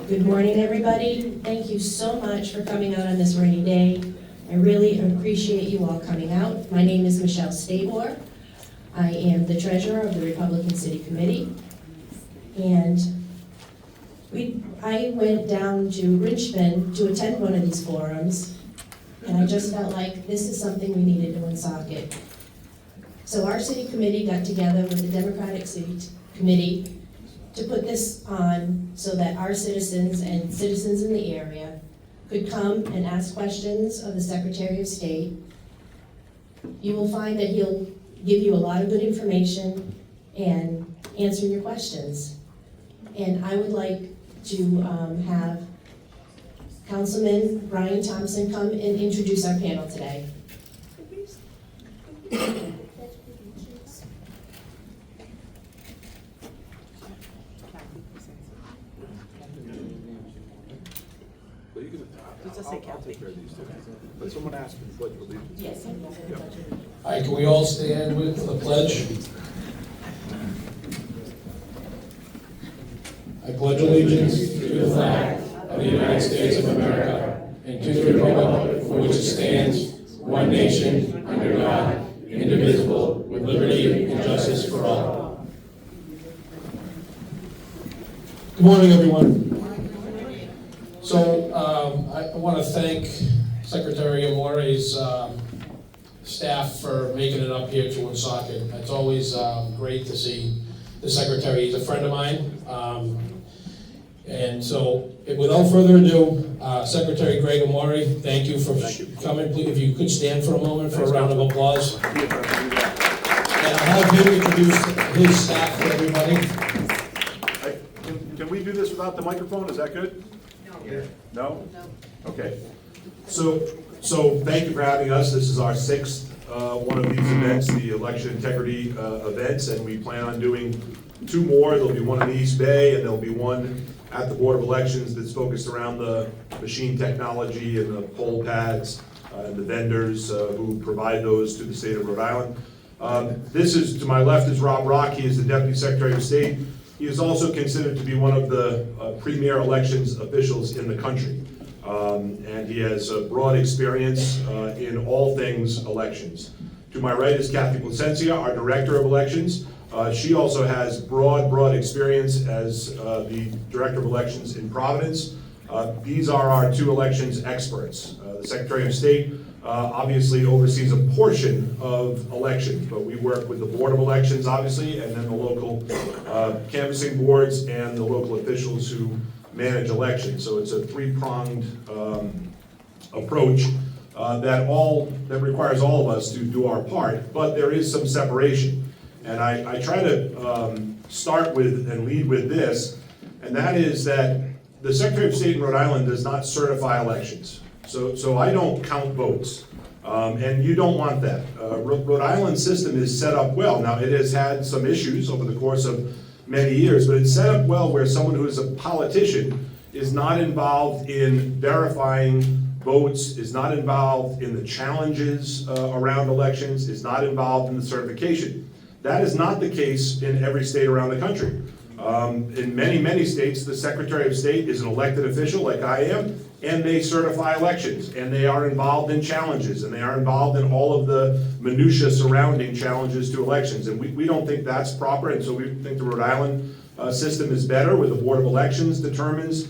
Good morning, everybody. Thank you so much for coming out on this rainy day. I really appreciate you all coming out. My name is Michelle Stabor. I am the treasurer of the Republican City Committee. And I went down to Richmond to attend one of these forums, and I just felt like this is something we needed in Woonsocket. So our city committee got together with the Democratic City Committee to put this on so that our citizens and citizens in the area could come and ask questions of the Secretary of State. You will find that he'll give you a lot of good information and answer your questions. And I would like to have Councilman Brian Thompson come and introduce our panel today. But someone asked me to pledge allegiance. Yes. All right, can we all stand with the pledge? I pledge allegiance to the flag of the United States of America and to the republic for which it stands, one nation, under God, indivisible, with liberty and justice for all. Good morning, everyone. So I want to thank Secretary Amore's staff for making it up here to Woonsocket. It's always great to see the Secretary. He's a friend of mine. And so, without further ado, Secretary Greg Amore, thank you for coming. Please, if you could stand for a moment for a round of applause. And I'll have him introduce his staff for everybody. Can we do this without the microphone? Is that good? No? No? Okay. So thank you for having us. This is our sixth one of these events, the election integrity events, and we plan on doing two more. There'll be one in the East Bay, and there'll be one at the Board of Elections that's focused around the machine technology and the poll pads and the vendors who provide those to the state of Rhode Island. This is, to my left is Rob Rock. He is the Deputy Secretary of State. He is also considered to be one of the premier elections officials in the country. And he has a broad experience in all things elections. To my right is Kathy Placencia, our Director of Elections. She also has broad experience as the Director of Elections in Providence. These are our two elections experts. The Secretary of State obviously oversees a portion of elections, but we work with the Board of Elections, obviously, and then the local canvassing boards and the local officials who manage elections. So it's a three-pronged approach that requires all of us to do our part, but there is some separation. And I try to start with and lead with this, and that is that the Secretary of State in Rhode Island does not certify elections. So I don't count votes, and you don't want that. Rhode Island's system is set up well. Now, it has had some issues over the course of many years, but it's set up well where someone who is a politician is not involved in verifying votes, is not involved in the challenges around elections, is not involved in the certification. That is not the case in every state around the country. In many states, the Secretary of State is an elected official like I am, and they certify elections, and they are involved in challenges, and they are involved in all of the minutia surrounding challenges to elections. And we don't think that's proper, and so we think the Rhode Island system is better, where the Board of Elections determines,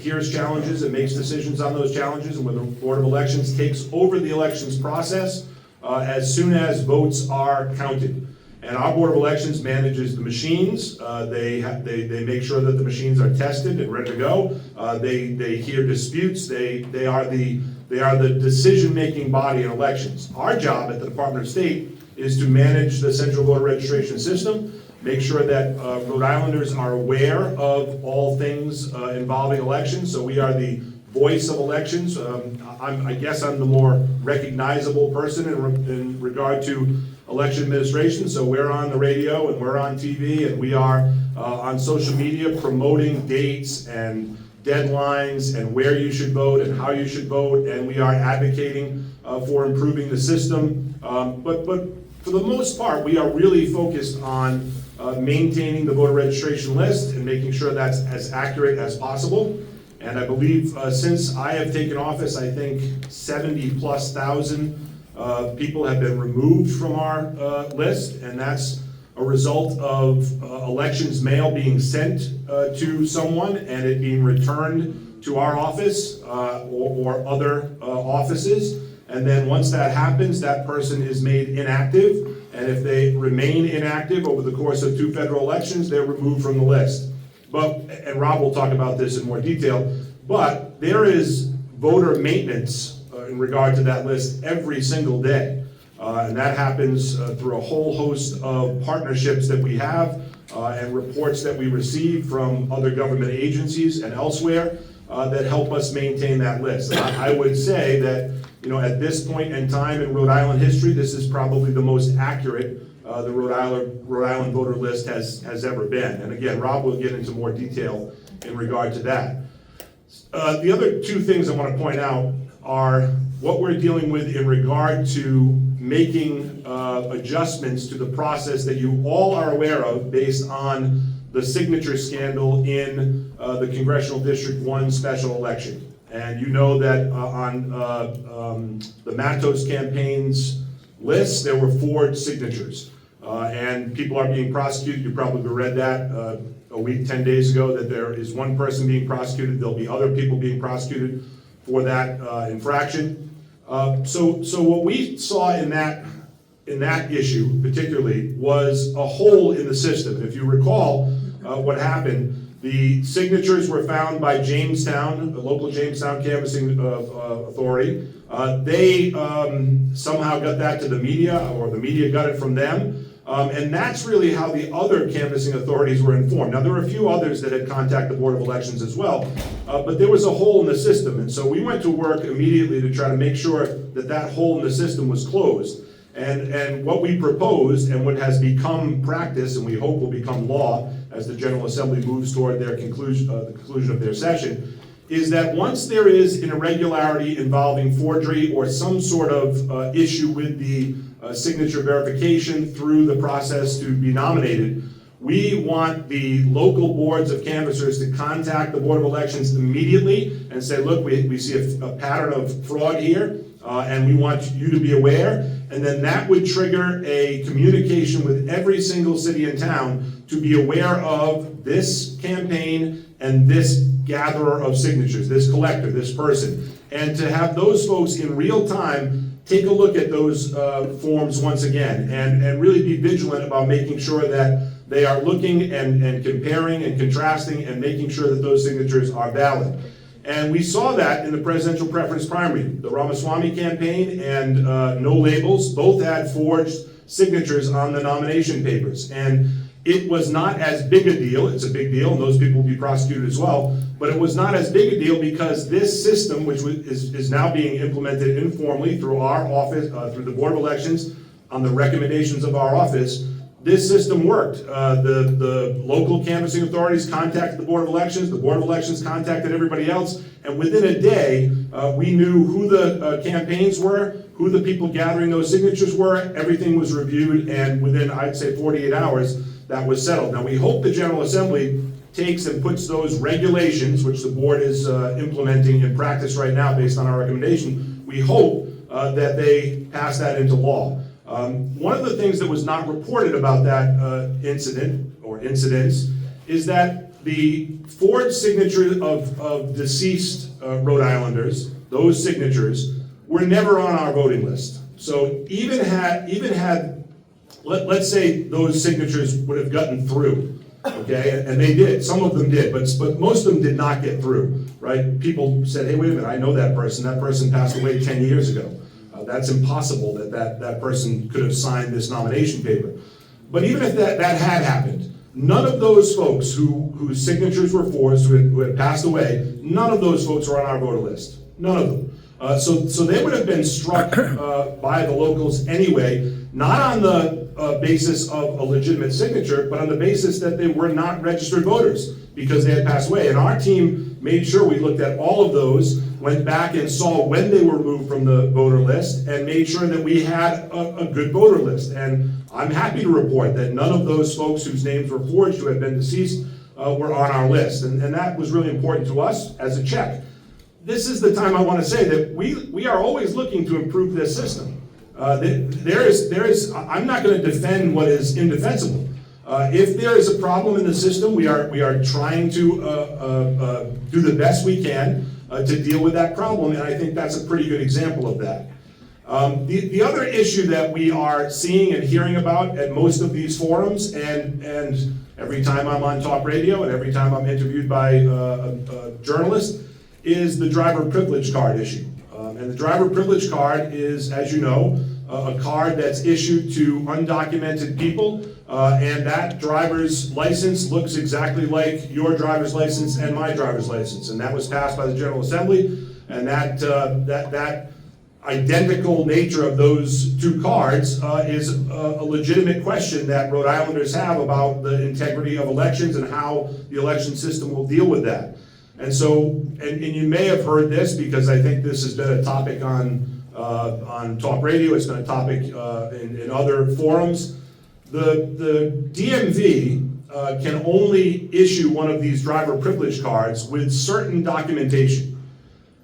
hears challenges and makes decisions on those challenges, and where the Board of Elections takes over the elections process as soon as votes are counted. And our Board of Elections manages the machines. They make sure that the machines are tested and ready to go. They hear disputes. They are the decision-making body in elections. Our job at the Department of State is to manage the central voter registration system, make sure that Rhode Islanders are aware of all things involving elections. So we are the voice of elections. I guess I'm the more recognizable person in regard to election administration, so we're on the radio and we're on TV and we are on social media promoting dates and deadlines and where you should vote and how you should vote, and we are advocating for improving the system. But for the most part, we are really focused on maintaining the voter registration list and making sure that's as accurate as possible. And I believe since I have taken office, I think 70+ thousand people have been removed from our list, and that's a result of elections mail being sent to someone and it being returned to our office or other offices. And then once that happens, that person is made inactive. And if they remain inactive over the course of 2 federal elections, they're removed from the list. And Rob will talk about this in more detail, but there is voter maintenance in regard to that list every single day. And that happens through a whole host of partnerships that we have and reports that we receive from other government agencies and elsewhere that help us maintain that list. I would say that, at this point in time in Rhode Island history, this is probably the most accurate the Rhode Island voter list has ever been. And again, Rob will get into more detail in regard to that. The other 2 things I want to point out are what we're dealing with in regard to making adjustments to the process that you all are aware of based on the signature scandal in the Congressional District 1 special election. And you know that on the Matos campaign's list, there were 4 signatures. And people are being prosecuted. You probably read that a week, 10 days ago, that there is 1 person being prosecuted. There'll be other people being prosecuted for that infraction. So what we saw in that issue particularly was a hole in the system. And if you recall what happened, the signatures were found by Jamestown, the local Jamestown canvassing authority. They somehow got that to the media, or the media got it from them. And that's really how the other canvassing authorities were informed. Now, there were a few others that had contacted the Board of Elections as well, but there was a hole in the system. And so we went to work immediately to try to make sure that that hole in the system was closed. And what we proposed, and what has become practice, and we hope will become law as the General Assembly moves toward their conclusion, the conclusion of their session, is that once there is an irregularity involving forgery or some sort of issue with the signature verification through the process to be nominated, we want the local boards of canvassers to contact the Board of Elections immediately and say, look, we see a pattern of fraud here, and we want you to be aware. And then that would trigger a communication with every single city and town to be aware of this campaign and this gatherer of signatures, this collector, this person. And to have those folks in real time take a look at those forms once again and really be vigilant about making sure that they are looking and comparing and contrasting and making sure that those signatures are valid. And we saw that in the presidential preference primary. The Ramaswamy campaign and No Labels both had forged signatures on the nomination papers. And it was not as big a deal. It's a big deal, and those people will be prosecuted as well. But it was not as big a deal because this system, which is now being implemented informally through our office, through the Board of Elections, on the recommendations of our office, this system worked. The local canvassing authorities contacted the Board of Elections, the Board of Elections contacted everybody else, and within a day, we knew who the campaigns were, who the people gathering those signatures were, everything was reviewed, and within, I'd say, 48 hours, that was settled. Now, we hope the General Assembly takes and puts those regulations, which the board is implementing in practice right now based on our recommendation, we hope that they pass that into law. One of the things that was not reported about that incident or incidents is that the forged signatures of deceased Rhode Islanders, those signatures, were never on our voting list. So even had let's say those signatures would have gotten through, okay, and they did. Some of them did, but most of them did not get through, right? People said, hey, wait a minute, I know that person. That person passed away 10 years ago. That's impossible that person could have signed this nomination paper. But even if that had happened, none of those folks whose signatures were forged, who had passed away, none of those folks were on our voter list. None of them. So they would have been struck by the locals anyway, not on the basis of a legitimate signature, but on the basis that they were not registered voters because they had passed away. And our team made sure we looked at all of those, went back and saw when they were removed from the voter list, and made sure that we had a good voter list. And I'm happy to report that none of those folks whose names were forged, who had been deceased, were on our list. And that was really important to us as a check. This is the time I want to say that we are always looking to improve this system. I'm not going to defend what is indefensible. If there is a problem in the system, we are trying to do the best we can to deal with that problem, and I think that's a pretty good example of that. The other issue that we are seeing and hearing about at most of these forums, and every time I'm on talk radio and every time I'm interviewed by a journalist, is the driver privilege card issue. And the driver privilege card is, as you know, a card that's issued to undocumented people, and that driver's license looks exactly like your driver's license and my driver's license. And that was passed by the General Assembly, and that identical nature of those two cards is a legitimate question that Rhode Islanders have about the integrity of elections and how the election system will deal with that. And so, and you may have heard this because I think this has been a topic on talk radio, it's been a topic in other forums. The DMV can only issue one of these driver privilege cards with certain documentation.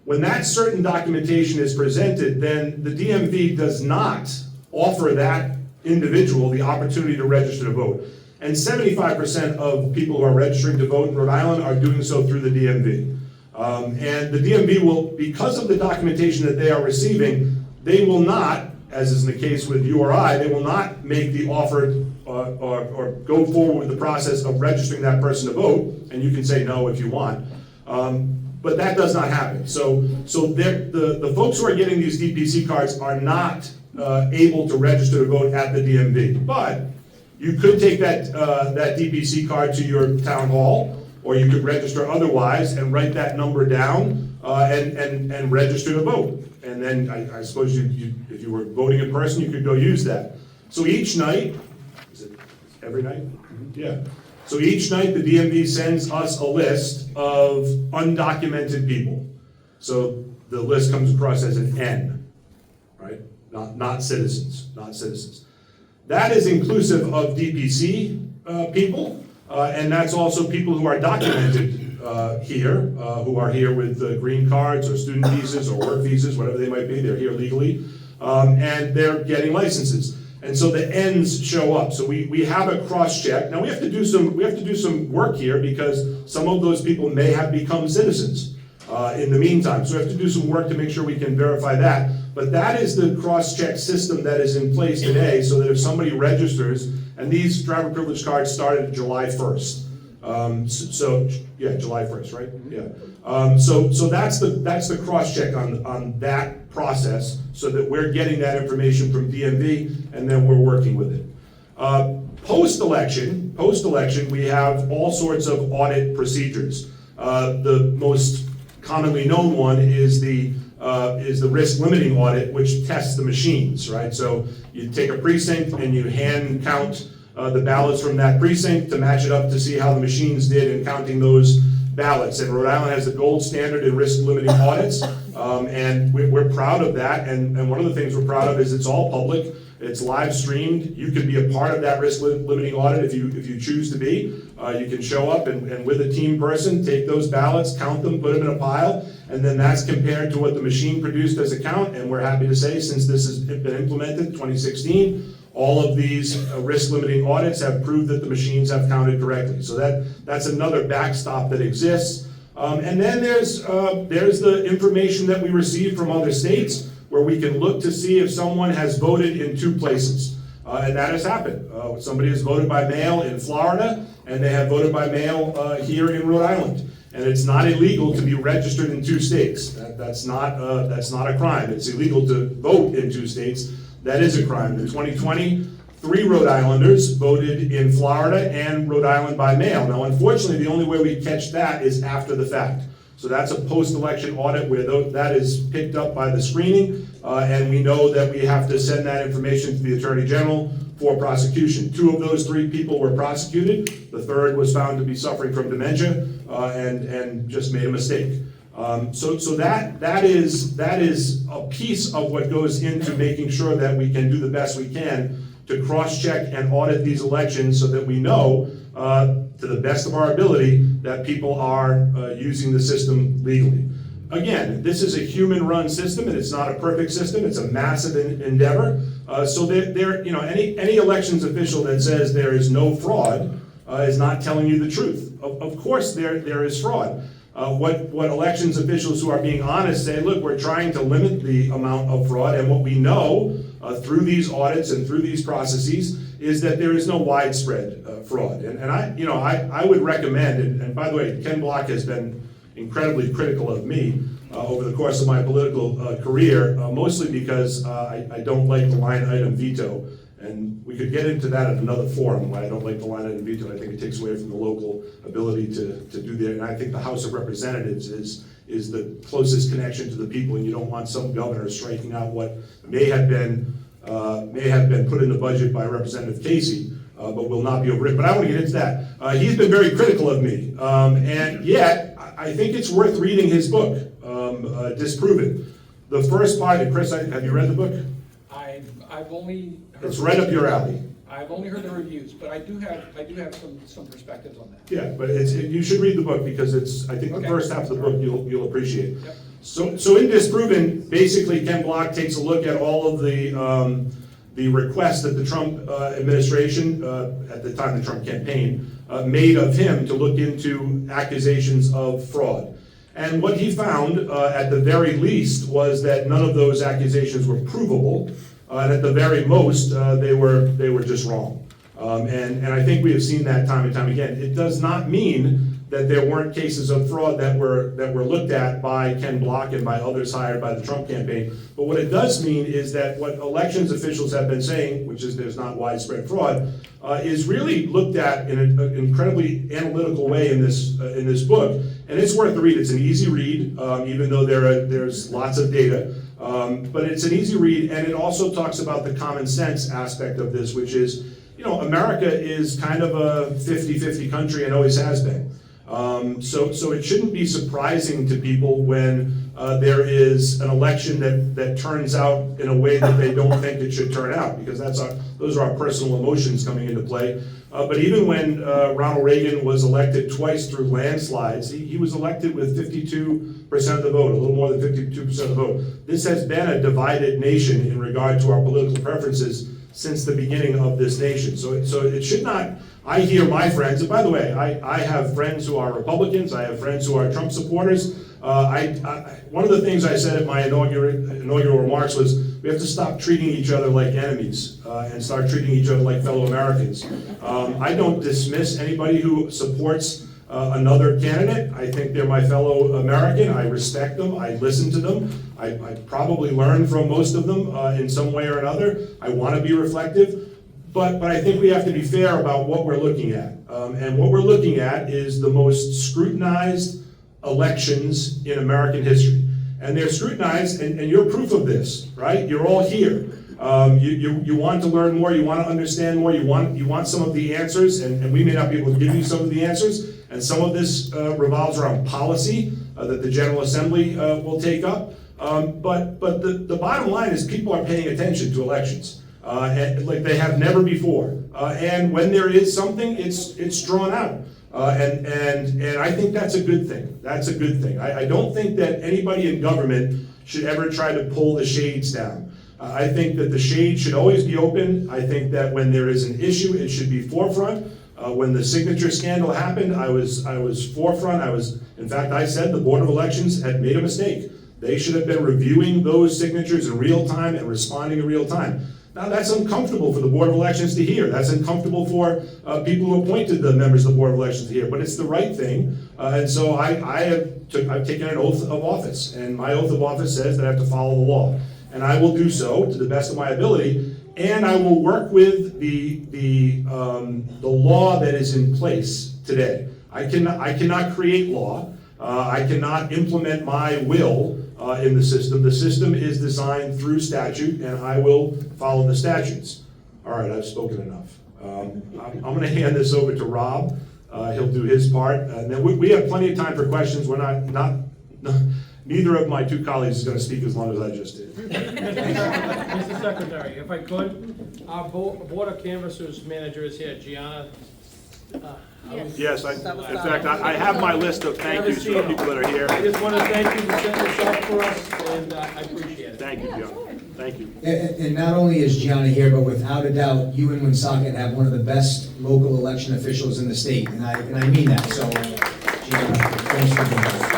When that certain documentation is presented, then the DMV does not offer that individual the opportunity to register to vote. And 75% of people who are registering to vote in Rhode Island are doing so through the DMV. And the DMV will, because of the documentation that they are receiving, they will not, as is the case with you or I, they will not make the offer or go forward with the process of registering that person to vote, and you can say no if you want. But that does not happen. So the folks who are getting these DPC cards are not able to register to vote at the DMV. But you could take that DPC card to your town hall, or you could register otherwise and write that number down and register to vote. And then I suppose if you were voting in person, you could go use that. So each night, is it every night? Yeah. So each night the DMV sends us a list of undocumented people. So the list comes across as an N, right? Not citizens, not citizens. That is inclusive of DPC people, and that's also people who are documented here, who are here with green cards or student visas or work visas, whatever they might be. They're here legally, and they're getting licenses. And so the N's show up. So we have a cross-check. Now we have to do some work here because some of those people may have become citizens in the meantime. So we have to do some work to make sure we can verify that. But that is the cross-check system that is in place today, so that if somebody registers, and these driver privilege cards started July 1st. July 1st, right? Yeah. So that's the cross-check on that process, so that we're getting that information from DMV, and then we're working with it. Post-election, we have all sorts of audit procedures. The most commonly known one is the risk limiting audit, which tests the machines, right? So you take a precinct and you hand count the ballots from that precinct to match it up to see how the machines did in counting those ballots. And Rhode Island has the gold standard in risk limiting audits, and we're proud of that. And one of the things we're proud of is it's all public. It's live streamed. You can be a part of that risk limiting audit if you choose to be. You can show up and with a team person, take those ballots, count them, put them in a pile, and then that's compared to what the machine produced as a count. And we're happy to say, since this has been implemented, 2016, all of these risk limiting audits have proved that the machines have counted correctly. So that's another backstop that exists. And then there's the information that we receive from other states, where we can look to see if someone has voted in two places. And that has happened. Somebody has voted by mail in Florida, and they have voted by mail here in Rhode Island. And it's not illegal to be registered in two states. That's not a crime. It's illegal to vote in two states. That is a crime. In 2020, 3 Rhode Islanders voted in Florida and Rhode Island by mail. Now, unfortunately, the only way we catch that is after the fact. So that's a post-election audit where that is picked up by the screening, and we know that we have to send that information to the Attorney General for prosecution. 2 of those 3 people were prosecuted. The 3rd was found to be suffering from dementia and just made a mistake. So that is a piece of what goes into making sure that we can do the best we can to cross-check and audit these elections so that we know, to the best of our ability, that people are using the system legally. Again, this is a human-run system, and it's not a perfect system. It's a massive endeavor. So any elections official that says there is no fraud is not telling you the truth. Of course, there is fraud. What elections officials who are being honest say, look, we're trying to limit the amount of fraud, and what we know through these audits and through these processes is that there is no widespread fraud. And I would recommend, and by the way, Ken Block has been incredibly critical of me over the course of my political career, mostly because I don't like the line item veto. And we could get into that at another forum, why I don't like the line item veto. I think it takes away from the local ability to do that. And I think the House of Representatives is the closest connection to the people, and you don't want some governor striking out what may have been put in the budget by Representative Casey, but will not be overridden. But I want to get into that. He's been very critical of me, and yet I think it's worth reading his book, Disproven. The first part, and Chris, have you read the book? I've only heard. It's right up your alley. I've only heard the reviews, but I do have some perspectives on that. Yeah, but you should read the book because I think the Okay. first half of the book you'll appreciate. Yep. So in Disproven, basically Ken Block takes a look at all of the requests that the Trump administration, at the time the Trump campaign, made of him to look into accusations of fraud. And what he found, at the very least, was that none of those accusations were provable, and at the very most, they were just wrong. And I think we have seen that time and time again. It does not mean that there weren't cases of fraud that were looked at by Ken Block and by others hired by the Trump campaign. But what it does mean is that what elections officials have been saying, which is there's not widespread fraud, is really looked at in an incredibly analytical way in this book. And it's worth the read. It's an easy read, even though there's lots of data. But it's an easy read, and it also talks about the common sense aspect of this, which is, America is kind of a 50-50 country and always has been. So it shouldn't be surprising to people when there is an election that turns out in a way that they don't think it should turn out, because those are our personal emotions coming into play. But even when Ronald Reagan was elected twice through landslides, he was elected with 52% of the vote, a little more than 52% of the vote. This has been a divided nation in regard to our political preferences since the beginning of this nation. So it should not. I hear my friends, and by the way, I have friends who are Republicans, I have friends who are Trump supporters. One of the things I said at my inaugural remarks was we have to stop treating each other like enemies and start treating each other like fellow Americans. I don't dismiss anybody who supports another candidate. I think they're my fellow American. I respect them. I listen to them. I probably learn from most of them in some way or another. I want to be reflective. But I think we have to be fair about what we're looking at. And what we're looking at is the most scrutinized elections in American history. And they're scrutinized, and you're proof of this, right? You're all here. You want to learn more, you want to understand more, you want some of the answers, and we may not be able to give you some of the answers. And some of this revolves around policy that the General Assembly will take up. But the bottom line is people are paying attention to elections. Like they have never before. And when there is something, it's drawn out. And I think that's a good thing. That's a good thing. I don't think that anybody in government should ever try to pull the shades down. I think that the shade should always be open. I think that when there is an issue, it should be forefront. When the signature scandal happened, I was forefront. In fact, I said the Board of Elections had made a mistake. They should have been reviewing those signatures in real time and responding in real time. Now, that's uncomfortable for the Board of Elections to hear. That's uncomfortable for people who appointed the members of the Board of Elections to hear, but it's the right thing. And so I've taken an oath of office, and my oath of office says that I have to follow the law. And I will do so to the best of my ability, and I will work with the law that is in place today. I cannot create law. I cannot implement my will in the system. The system is designed through statute, and I will follow the statutes. All right, I've spoken enough. I'm going to hand this over to Rob. He'll do his part, and then we have plenty of time for questions. We're not neither of my two colleagues is going to speak as long as I just did. Mr. Secretary, if I could, our Board of Canvassers manager is here, Gianna. Yes, in fact, I have my list of thank yous for the people that are here. I just want to thank you for setting this up for us, and I appreciate it. Thank you, John. Thank you. And not only is Gianna here, but without a doubt, you and Woonsocket have one of the best local election officials in the state, and I mean that, so, Gianna, thanks for being here.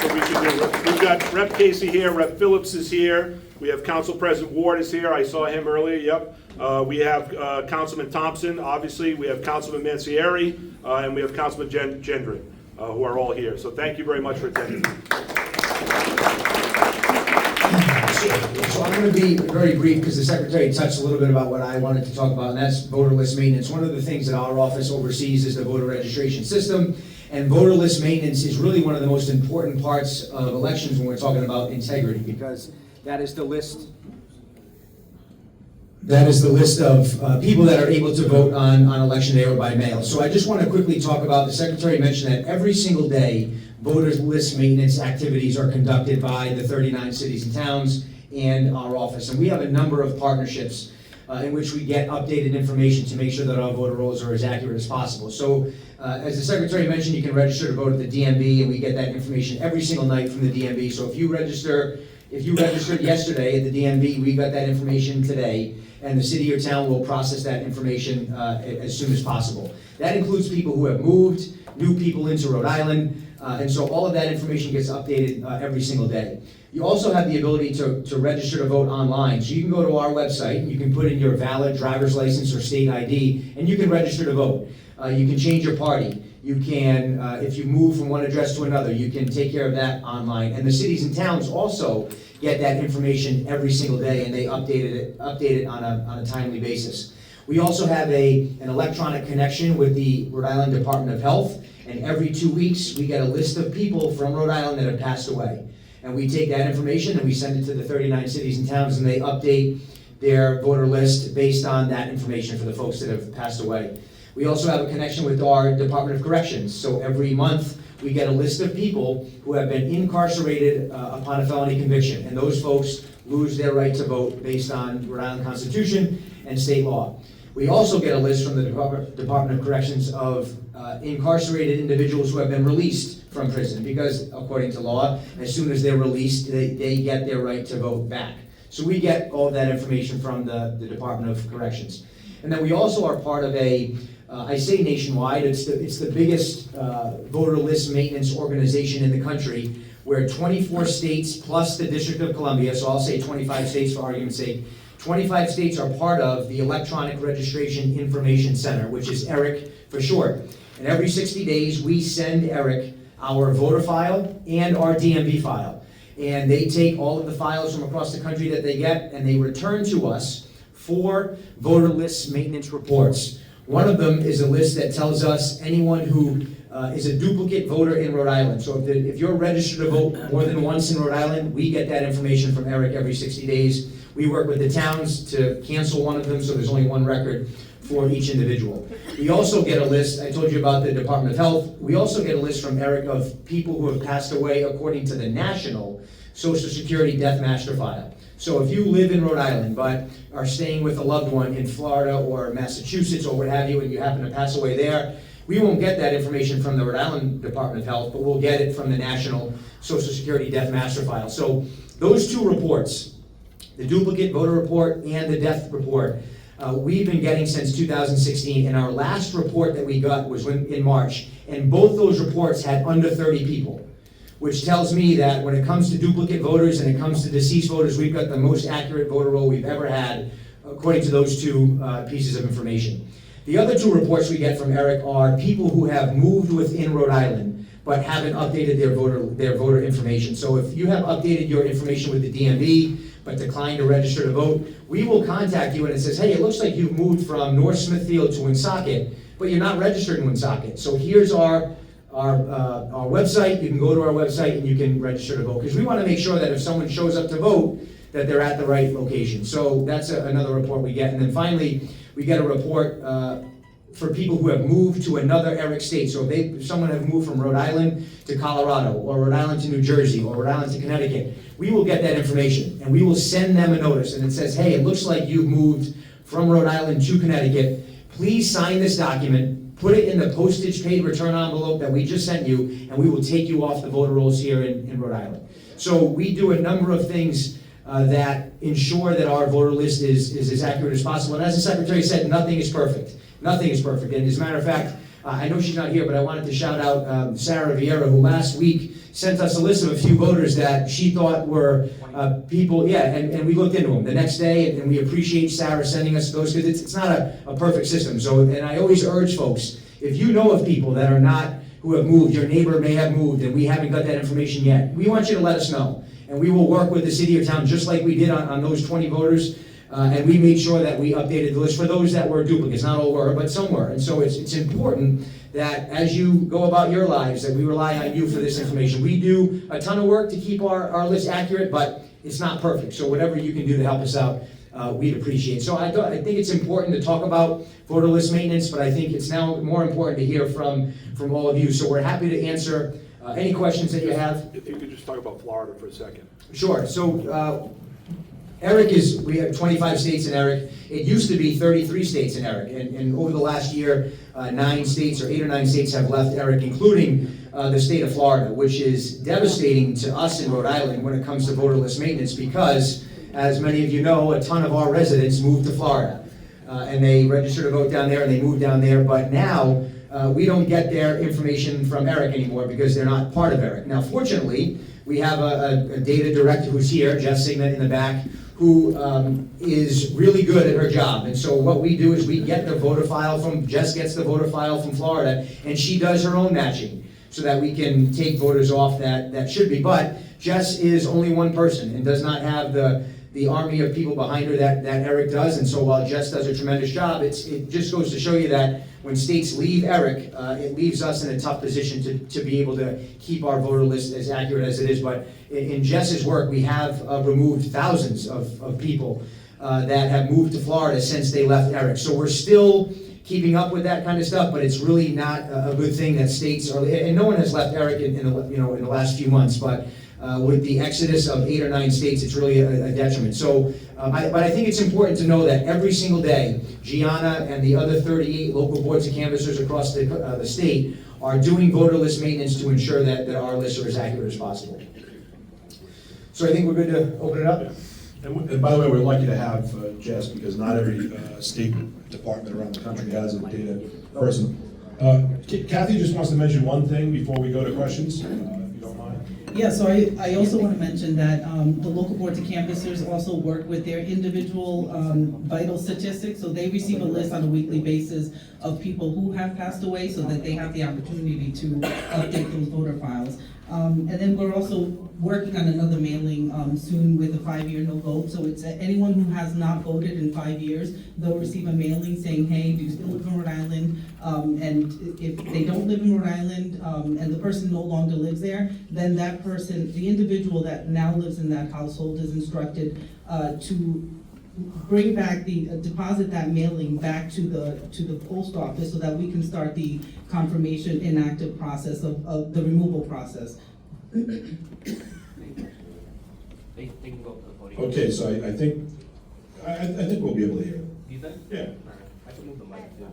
So we should do, we've got Rep. Casey here, Rep. Phillips is here, we have Council President Ward is here, I saw him earlier, yep. We have Councilman Thompson, obviously, we have Councilman Mancieri, and we have Councilman Gendron, who are all here. So thank you very much for attending. So I'm going to be very brief because the Secretary touched a little bit about what I wanted to talk about, and that's voter list maintenance. One of the things that our office oversees is the voter registration system, and voter list maintenance is really one of the most important parts of elections when we're talking about integrity, because that is the list of people that are able to vote on election day or by mail. So I just want to quickly talk about, the Secretary mentioned that every single day, voter list maintenance activities are conducted by the 39 cities and towns and our office. And we have a number of partnerships in which we get updated information to make sure that our voter rolls are as accurate as possible. So as the Secretary mentioned, you can register to vote at the DMV, and we get that information every single night from the DMV. So if you registered yesterday at the DMV, we got that information today, and the city or town will process that information as soon as possible. That includes people who have moved, new people into Rhode Island, and so all of that information gets updated every single day. You also have the ability to register to vote online. So you can go to our website, and you can put in your valid driver's license or state ID, and you can register to vote. You can change your party. You can, if you move from one address to another, you can take care of that online. And the cities and towns also get that information every single day, and they update it on a timely basis. We also have an electronic connection with the Rhode Island Department of Health, and every 2 weeks, we get a list of people from Rhode Island that have passed away. And we take that information and we send it to the 39 cities and towns, and they update their voter list based on that information for the folks that have passed away. We also have a connection with our Department of Corrections. So every month, we get a list of people who have been incarcerated upon a felony conviction, and those folks lose their right to vote based on Rhode Island Constitution and state law. We also get a list from the Department of Corrections of incarcerated individuals who have been released from prison, because according to law, as soon as they're released, they get their right to vote back. So we get all that information from the Department of Corrections. And then we also are part of I say nationwide, it's the biggest voter list maintenance organization in the country, where 24 states plus the District of Columbia, so I'll say 25 states for argument's sake, 25 states are part of the Electronic Registration Information Center, which is ERIC for short. And every 60 days, we send ERIC our voter file and our DMV file. And they take all of the files from across the country that they get, and they return to us 4 voter list maintenance reports. One of them is a list that tells us anyone who is a duplicate voter in Rhode Island. So if you're registered to vote more than once in Rhode Island, we get that information from ERIC every 60 days. We work with the towns to cancel one of them, so there's only one record for each individual. We also get a list, I told you about the Department of Health, we also get a list from ERIC of people who have passed away according to the National Social Security Death Master File. So if you live in Rhode Island but are staying with a loved one in Florida or Massachusetts or what have you, and you happen to pass away there, we won't get that information from the Rhode Island Department of Health, but we'll get it from the National Social Security Death Master File. So those 2 reports, the duplicate voter report and the death report, we've been getting since 2016, and our last report that we got was in March, and both those reports had under 30 people, which tells me that when it comes to duplicate voters and it comes to deceased voters, we've got the most accurate voter roll we've ever had, according to those 2 pieces of information. The other 2 reports we get from ERIC are people who have moved within Rhode Island but haven't updated their voter information. So if you have updated your information with the DMV but declined to register to vote, we will contact you and it says, hey, it looks like you've moved from North Smithfield to Woonsocket, but you're not registered in Woonsocket. So here's our our website. You can go to our website and you can register to vote, because we want to make sure that if someone shows up to vote, that they're at the right location. So that's another report we get. And then finally, we get a report for people who have moved to another ERIC state. So if someone has moved from Rhode Island to Colorado, or Rhode Island to New Jersey, or Rhode Island to Connecticut, we will get that information, and we will send them a notice, and it says, hey, it looks like you've moved from Rhode Island to Connecticut. Please sign this document, put it in the postage paid return envelope that we just sent you, and we will take you off the voter rolls here in Rhode Island. So we do a number of things that ensure that our voter list is as accurate as possible. And as the Secretary said, nothing is perfect. Nothing is perfect. And as a matter of fact, I know she's not here, but I wanted to shout out Sarah Vieira, who last week sent us a list of a few voters that she thought were people, and we looked into them the next day, and we appreciate Sarah sending us those, because it's not a perfect system. So, and I always urge folks, if you know of people that are not, who have moved, your neighbor may have moved, and we haven't got that information yet, we want you to let us know. And we will work with the city or town, just like we did on those 20 voters, and we made sure that we updated the list for those that were duplicates. Not all were, but some were. And so it's important that as you go about your lives, that we rely on you for this information. We do a ton of work to keep our list accurate, but it's not perfect. So whatever you can do to help us out, we'd appreciate. So I think it's important to talk about voter list maintenance, but I think it's now more important to hear from all of you. So we're happy to answer any questions that you have. If you could just talk about Florida for a second. Sure. So ERIC we have 25 states in ERIC. It used to be 33 states in ERIC, and over the last year, 9 states or 8 or 9 states have left ERIC, including the state of Florida, which is devastating to us in Rhode Island when it comes to voter list maintenance, because, as many of you know, a ton of our residents moved to Florida, and they registered to vote down there, and they moved down there, but now we don't get their information from ERIC anymore because they're not part of ERIC. Now, fortunately, we have a data director who's here, Jess Signet in the back, who is really good at her job. And so what we do is we get the voter file Jess gets the voter file from Florida, and she does her own matching so that we can take voters off that should be. But Jess is only one person and does not have the army of people behind her that ERIC does. And so while Jess does a tremendous job, it just goes to show you that when states leave ERIC, it leaves us in a tough position to be able to keep our voter list as accurate as it is. But in Jess's work, we have removed thousands of people that have moved to Florida since they left ERIC. So we're still keeping up with that kind of stuff, but it's really not a good thing that states are, and no one has left ERIC in the last few months, but with the exodus of 8 or 9 states, it's really a detriment. So, but I think it's important to know that every single day, Gianna and the other 38 local boards of canvassers across the state are doing voter list maintenance to ensure that our lists are as accurate as possible. So I think we're good to open it up. And by the way, we're lucky to have Jess, because not every state department around the country has a data person. Kathy just wants to mention one thing before we go to questions, if you don't mind. Yeah, so I also want to mention that the local boards of canvassers also work with their individual vital statistics, so they receive a list on a weekly basis of people who have passed away, so that they have the opportunity to update those voter files. And then we're also working on another mailing soon with a 5-year no vote. So it's anyone who has not voted in 5 years, they'll receive a mailing saying, hey, do you still live in Rhode Island? And if they don't live in Rhode Island and the person no longer lives there, then that person, the individual that now lives in that household, is instructed to bring back deposit that mailing back to the post office so that we can start the confirmation inactive process of the removal process. They can go up to the podium. Okay, so I think we'll be able to hear them. Do you think? Yeah. All right. I can move the mic too.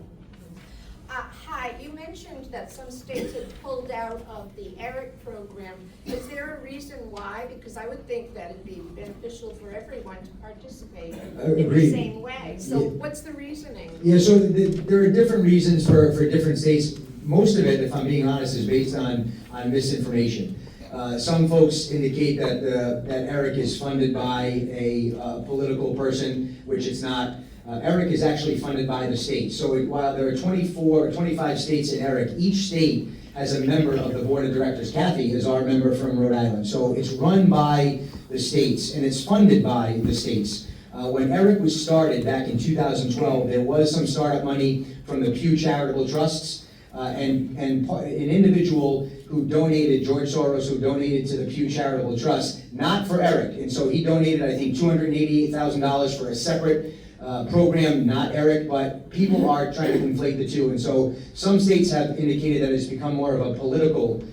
Hi, you mentioned that some states had pulled out of the ERIC program. Is there a reason why? Because I would think that it'd be beneficial for everyone to participate in the Agreed. same way. So what's the reasoning? Yeah, so there are different reasons for different states. Most of it, if I'm being honest, is based on misinformation. Some folks indicate that ERIC is funded by a political person, which it's not. ERIC is actually funded by the state. So while there are 24 or 25 states in ERIC, each state has a member of the board of directors. Kathy is our member from Rhode Island. So it's run by the states and it's funded by the states. When ERIC was started back in 2012, there was some startup money from the Pew Charitable Trusts. and an individual who donated, George Soros, who donated to the Pew Charitable Trust, not for Eric. And so he donated, I think, $288,000 for a separate program, not Eric, but people are trying to conflate the two. And so some states have indicated that it's become more of a political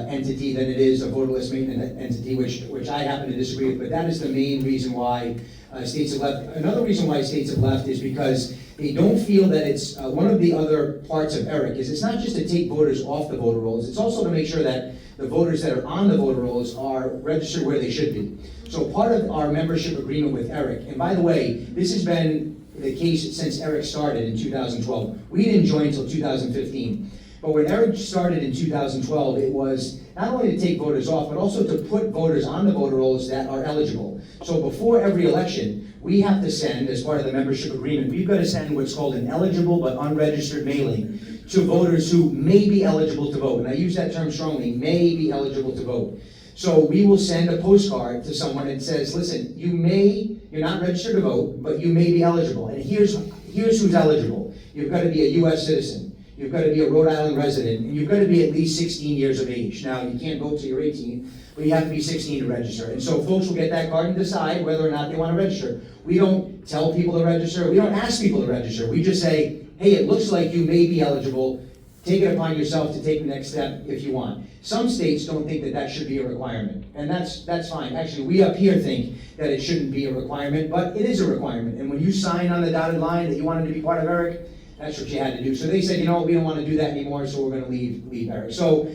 entity than it is a voter list maintenance entity, which I happen to disagree with, but that is the main reason why states have left. Another reason why states have left is because they don't feel that it's, one of the other parts of ERIC is it's not just to take voters off the voter rolls, it's also to make sure that the voters that are on the voter rolls are registered where they should be. So part of our membership agreement with ERIC, and by the way, this has been the case since ERIC started in 2012. We didn't join until 2015. But when ERIC started in 2012, it was not only to take voters off, but also to put voters on the voter rolls that are eligible. So before every election, we have to send, as part of the membership agreement, we've got to send what's called an eligible but unregistered mailing to voters who may be eligible to vote. And I use that term strongly, may be eligible to vote. So we will send a postcard to someone that says, listen, you're not registered to vote, but you may be eligible. And here's who's eligible. You've got to be a US citizen. You've got to be a Rhode Island resident, and you've got to be at least 16 years of age. Now, you can't vote till you're 18, but you have to be 16 to register. And so folks will get that card and decide whether or not they want to register. We don't tell people to register. We don't ask people to register. We just say, hey, it looks like you may be eligible. Take it upon yourself to take the next step if you want. Some states don't think that that should be a requirement, and that's fine. Actually, we up here think that it shouldn't be a requirement, but it is a requirement. And when you sign on the dotted line that you wanted to be part of ERIC, that's what you had to do. So they said, you know, we don't want to do that anymore, so we're going to leave ERIC. So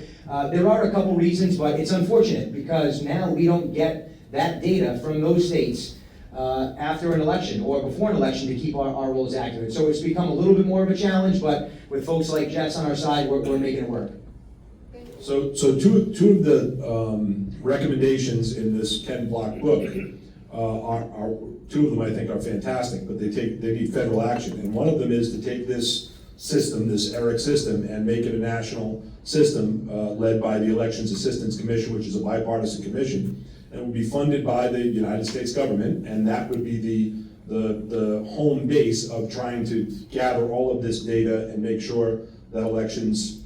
there are a couple reasons, but it's unfortunate because now we don't get that data from those states after an election or before an election to keep our rolls accurate. So it's become a little bit more of a challenge, but with folks like Jess on our side, we're making it work. So two of the recommendations in this Ken Block book are two of them I think are fantastic, but they need federal action. And one of them is to take this system, this ERIC system, and make it a national system led by the Elections Assistance Commission, which is a bipartisan commission, and would be funded by the United States government, and that would be the home base of trying to gather all of this data and make sure that elections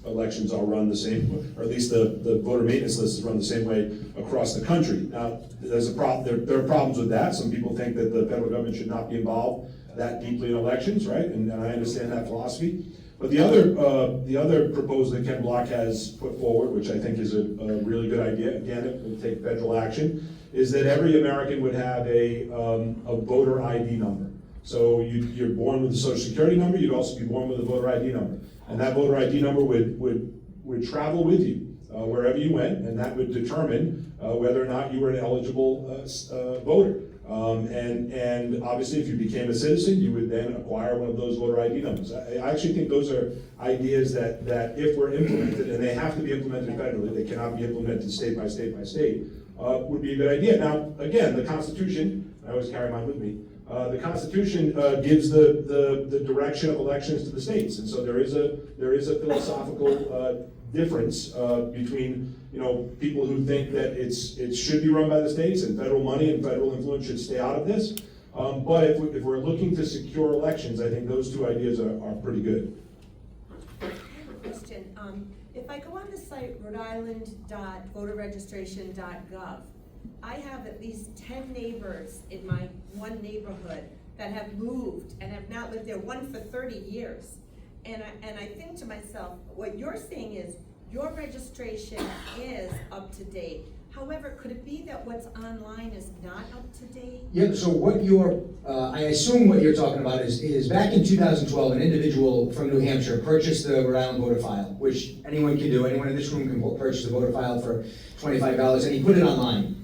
are run the same, or at least the voter maintenance list is run the same way across the country. Now, there's a problem. There are problems with that. Some people think that the federal government should not be involved that deeply in elections, right? And I understand that philosophy. But the other proposal that Ken Block has put forward, which I think is a really good idea, again, it would take federal action, is that every American would have a voter ID number. So you're born with a social security number, you'd also be born with a voter ID number. And that voter ID number would travel with you wherever you went, and that would determine whether or not you were an eligible voter. And obviously, if you became a citizen, you would then acquire one of those voter ID numbers. I actually think those are ideas that if were implemented, and they have to be implemented federally, they cannot be implemented state by state by state, would be a good idea. Now, again, the Constitution, I always carry mine with me, the Constitution gives the direction of elections to the states, and so there is a philosophical difference between people who think that it should be run by the states and federal money and federal influence should stay out of this. But if we're looking to secure elections, I think those two ideas are pretty good. I have a question. If I go on the site rhodeisland.voterregistration.gov, I have at least 10 neighbors in my one neighborhood that have moved and have not lived there, one for 30 years. And I think to myself, what you're saying is your registration is up to date. However, could it be that what's online is not up to date? Yeah, so I assume what you're talking about is back in 2012, an individual from New Hampshire purchased the Rhode Island voter file, which anyone can do. Anyone in this room can purchase the voter file for $25, and he put it online.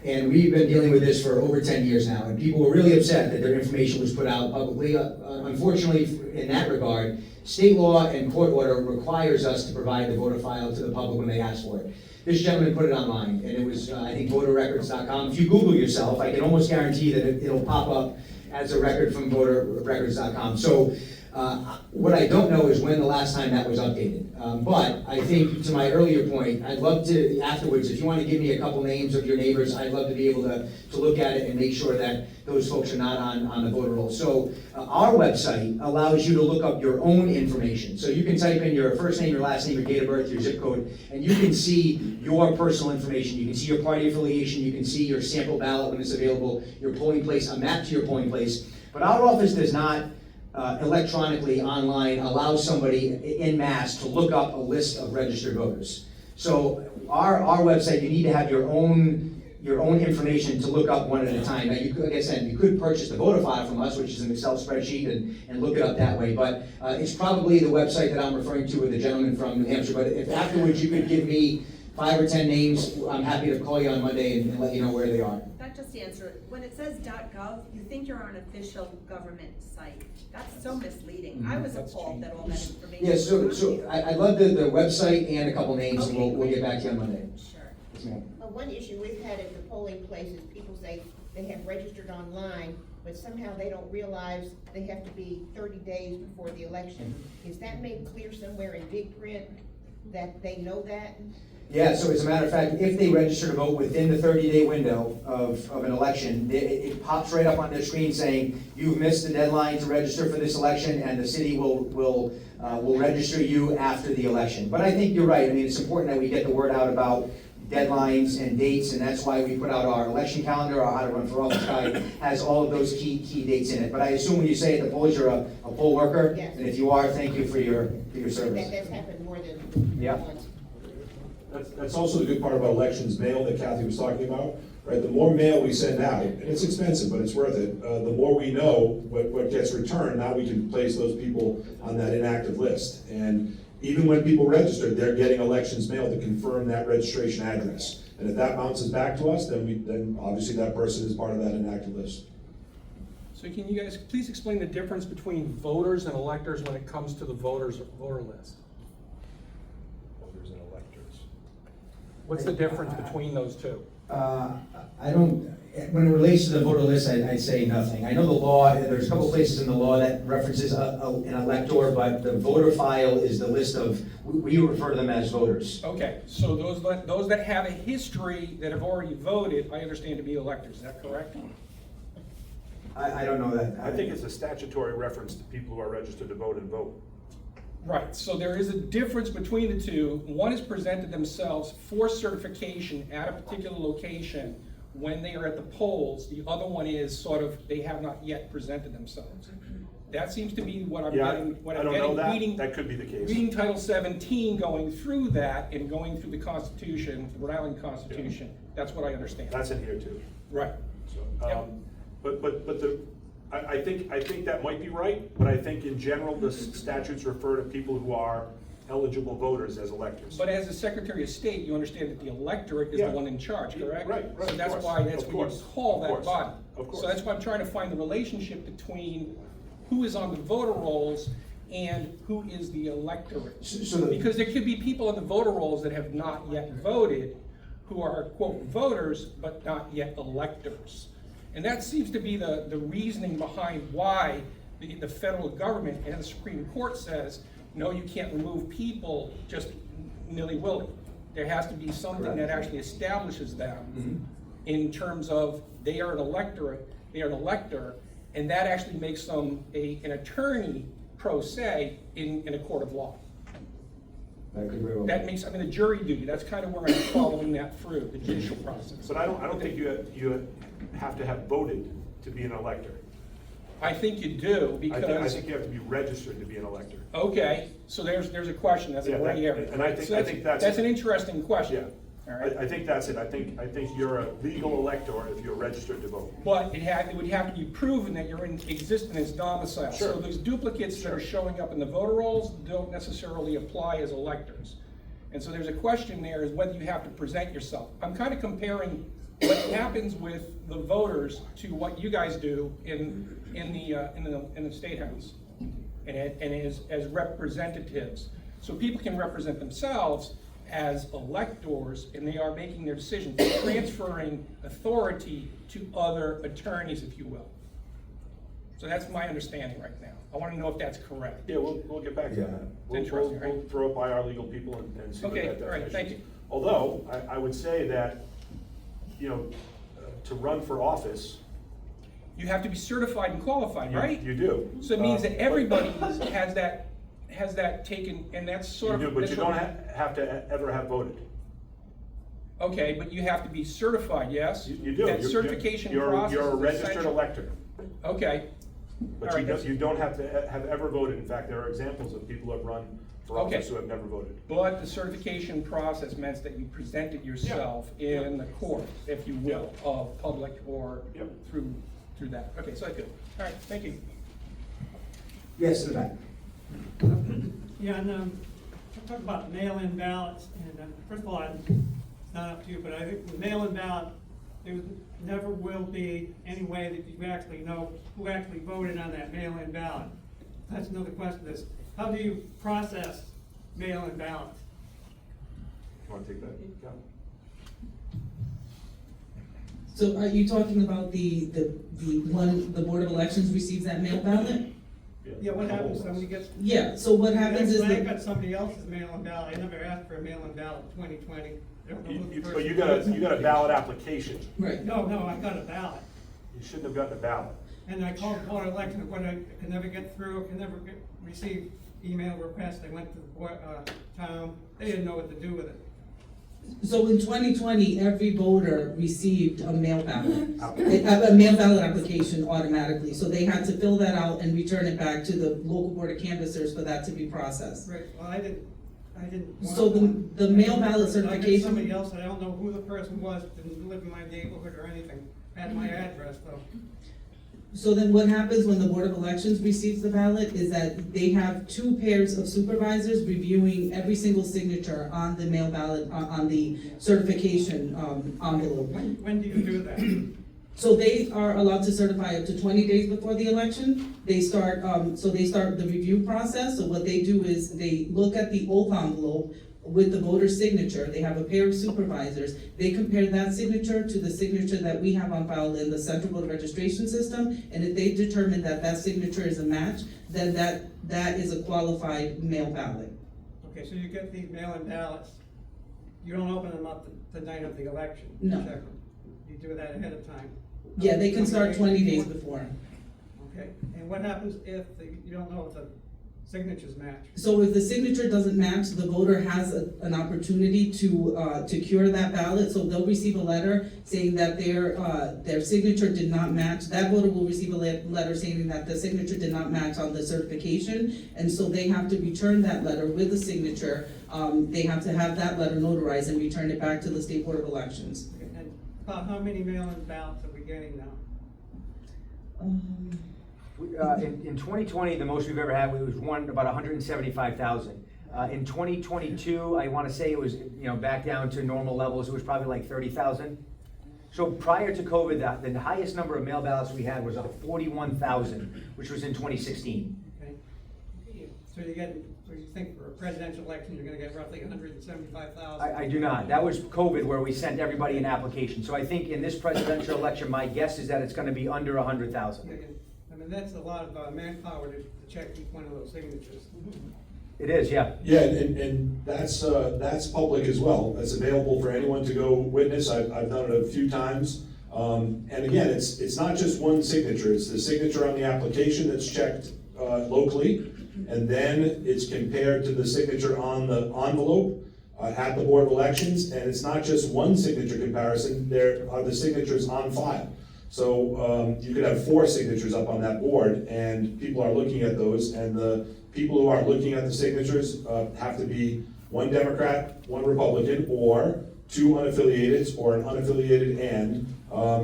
And we've been dealing with this for over 10 years now, and people were really upset that their information was put out publicly. Unfortunately, in that regard, state law and court order requires us to provide the voter file to the public when they ask for it. This gentleman put it online, and it was, I think, voterrecords.com. If you Google yourself, I can almost guarantee that it'll pop up as a record from voterrecords.com. So What I don't know is when the last time that was updated. But I think, to my earlier point, I'd love to, afterwards, if you want to give me a couple names of your neighbors, I'd love to be able to look at it and make sure that those folks are not on the voter roll. So our website allows you to look up your own information. So you can type in your first name, your last name, your date of birth, your zip code, and you can see your personal information. You can see your party affiliation, you can see your sample ballot when it's available, your polling place, a map to your polling place. But our office does not electronically online allow somebody in mass to look up a list of registered voters. So our website, you need to have your own information to look up one at a time. Now, you could, like I said, you could purchase the voter file from us, which is an Excel spreadsheet, and look it up that way. But it's probably the website that I'm referring to with the gentleman from New Hampshire. But if afterwards you could give me 5 or 10 names, I'm happy to call you on Monday and let you know where they are. That just answer it. When it says .gov, you think you're on an official government site. That's so misleading. I was appalled that all that information. Yeah, so was on there. I'd love the website and a couple names, and we'll get back to you on Monday. Sure. Yes, ma'am. One issue we've had at the polling places, people say they have registered online, but somehow they don't realize they have to be 30 days before the election. Is that made clear somewhere in big print that they know that? Yeah, so as a matter of fact, if they register to vote within the 30-day window of an election, it pops right up on their screen saying, you've missed the deadline to register for this election, and the city will register you after the election. But I think you're right. I mean, it's important that we get the word out about deadlines and dates, and that's why we put out our election calendar. Our How to Run for Office guide has all of those key dates in it. But I assume when you say at the polls, you're a poll worker? Yes. And if you are, thank you for your service. That's happened more than Yeah. once. That's also the good part about elections mail that Kathy was talking about, right? The more mail we send out, and it's expensive, but it's worth it, the more we know what gets returned, now we can place those people on that inactive list. And even when people register, they're getting elections mail to confirm that registration address. And if that bounces back to us, then obviously that person is part of that inactive list. So can you guys please explain the difference between voters and electors when it comes to the voter list? Voters and electors. What's the difference between those two? When it relates to the voter list, I'd say nothing. I know the law, there's a couple places in the law that references an elector, but the voter file is the list of, we refer to them as voters. Okay, so those that have a history that have already voted, I understand to be electors, is that correct? I don't know that. I think it's a statutory reference to people who are registered to vote and vote. Right, so there is a difference between the two. One is presented themselves for certification at a particular location when they are at the polls. The other one is sort of, they have not yet presented themselves. That seems to be what I'm getting. I don't know that. That could be the case. Reading Title 17, going through that, and going through the Constitution, the Rhode Island Constitution. Yeah. That's what I understand. That's in here too. Right. So, Yep. I think that might be right, but I think in general, the statutes refer to people who are eligible voters as electors. But as the Secretary of State, you understand that the electorate is the one in charge, correct? Right, So that's why, that's what you call that body. Of course. So that's why I'm trying to find the relationship between who is on the voter rolls and who is the electorate. Because there could be people on the voter rolls that have not yet voted, who are, quote, voters, but not yet electors. And that seems to be the reasoning behind why the federal government and the Supreme Court says, no, you can't remove people just nilly-willy. There has to be something that actually establishes them in terms of they are an electorate, they are an elector, and that actually makes them an attorney pro se in a court of law. That makes, the jury duty, that's kind of where I'm following that through, the judicial process. But I don't think you have to have voted to be an elector. I think you do, because... I think you have to be registered to be an elector. Okay, so there's a question, that's a gray area. And I think that's an interesting question. Yeah. All right. I think that's it. I think you're a legal elector if you're registered to vote. But it would have to be proven that you're in existence domicile. Sure. So those duplicates that are showing up in the voter rolls don't necessarily apply as electors. And so there's a question there is whether you have to present yourself. I'm kind of comparing what happens with the voters to what you guys do in the State House and as representatives. So people can represent themselves as electors, and they are making their decisions, transferring authority to other attorneys, if you will. So that's my understanding right now. I want to know if that's correct. Yeah, we'll get back to that. We'll interesting, right? we'll throw it by our legal people and see what Okay, that all right, definition thank is. you. Although, I would say that, you know, to run for office. You have to be certified and qualified, right? You do. So it means that everybody has that taken, and that's sort of. You do, but that's you what- don't have to ever have voted. Okay, but you have to be certified, yes? You do. That You're- certification you're- process You're a is registered essential. elector. Okay. But All right, that's- you don't have to have ever voted. In fact, there are examples of people who have run for Okay. office who have never voted. But the certification process meant that you presented yourself in the court, if you will, of public or Yep. through that. Okay, so that's good. All right, thank you. Yes, in the back. Yeah, and I talk about mail-in ballots, and first of all, it's not up to you, but I think with mail-in ballot, there never will be any way that you actually know who actually voted on that mail-in ballot. That's another question, is how do you process mail-in ballots? You want to take that? Yeah. So are you talking about the one, the Board of Elections receives that mail ballot? Yeah, what happens, somebody gets. Yeah, so what happens is I that, got somebody else's mail-in ballot, I never asked for a mail-in ballot in 2020. I don't know who the But person you was. got a ballot application. right. No, I got a ballot. You shouldn't have gotten a ballot. And I called the Board of Election, but I could never get through, could never receive email requests. I went to the board, town, they didn't know what to do with it. So in 2020, every voter received a mail ballot, a mail ballot application automatically. So they had to fill that out and return it back to the local board of canvassers for that to be processed. Right, well, I didn't want So one. the mail ballot I got certification. somebody else, and I don't know who the person was, didn't live in my neighborhood or anything, had my address though. So then what happens when the Board of Elections receives the ballot is that they have two pairs of supervisors reviewing every single signature on the mail ballot, on the certification envelope. When do you do that? So they are allowed to certify up to 20 days before the election. They start the review process. So what they do is they look at the oath envelope with the voter's signature. They have a pair of supervisors. They compare that signature to the signature that we have on file in the Central Voter Registration System. And if they determine that that signature is a match, then that is a qualified mail ballot. Okay, so you get these mail-in ballots, you don't open them up the night of the election? No. Check them. You do that ahead of time? Yeah, they can start 20 days before. Okay, and what happens if you don't know if the signatures match? So if the signature doesn't match, the voter has an opportunity to cure that ballot. So they'll receive a letter saying that their signature did not match. That voter will receive a letter saying that the signature did not match on the certification. And so they have to return that letter with the signature. They have to have that letter notarized and return it back to the State Board of Elections. And about how many mail-in ballots are we getting now? In 2020, the most we've ever had, was about 175,000. In 2022, I want to say it was, back down to normal levels, it was probably like 30,000. So prior to COVID, the highest number of mail ballots we had was 41,000, which was in 2016. Okay. So you think for a presidential election, you're gonna get roughly 175,000? I do not. That was COVID where we sent everybody an application. So I think in this presidential election, my guess is that it's going to be under 100,000. I mean, that's a lot of manpower to check each one of those signatures. It is, yeah. Yeah, and that's public as well. That's available for anyone to go witness. I've done it a few times. And again, it's not just one signature. It's the signature on the application that's checked locally, and then it's compared to the signature on the envelope at the Board of Elections. And it's not just one signature comparison. There are the signatures on file. So you could have 4 signatures up on that board, and people are looking at those, and the people who are looking at the signatures have to be one Democrat, one Republican, or 2 unaffiliated, or an unaffiliated and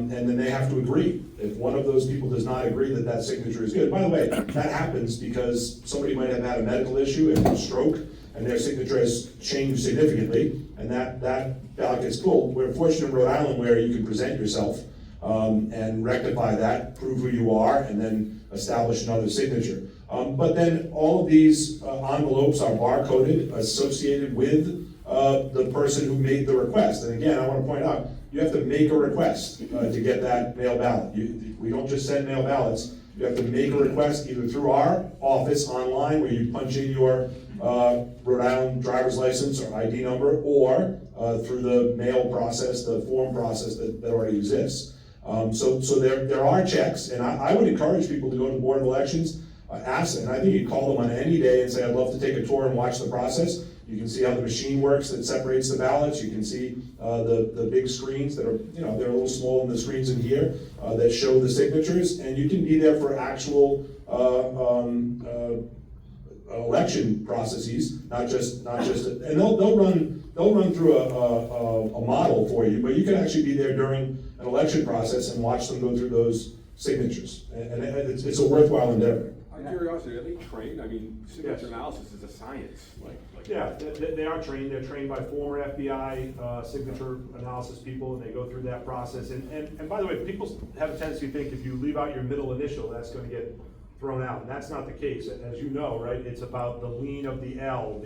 then they have to agree. If one of those people does not agree that that signature is good, by the way, that happens because somebody might have had a medical issue and a stroke, and their signature has changed significantly, and that ballot gets pulled. We're fortunate in Rhode Island where you can present yourself and rectify that, prove who you are, and then establish another signature. But then all of these envelopes are barcoded, associated with the person who made the request. And again, I want to point out, you have to make a request to get that mail ballot. We don't just send mail ballots. You have to make a request either through our office online, where you punch in your Rhode Island driver's license or ID number, or through the mail process, the form process that already exists. So there are checks, and I would encourage people to go to the Board of Elections, ask them, and I think you call them on any day and say, I'd love to take a tour and watch the process. You can see how the machine works that separates the ballots. You can see the big screens that are, they're a little small in the screens in here that show the signatures, and you can be there for actual election processes, not just, and they'll run through a model for you, but you can actually be there during an election process and watch them go through those signatures, and it's a worthwhile endeavor. Out of curiosity, are they trained? I mean, signature analysis is a science, Yeah, they are trained. They're trained by former FBI signature analysis people, and they go through that process. And by the way, people have a tendency to think if you leave out your middle initial, that's going to get thrown out, and that's not the case. As you know, right? It's about the lean of the L,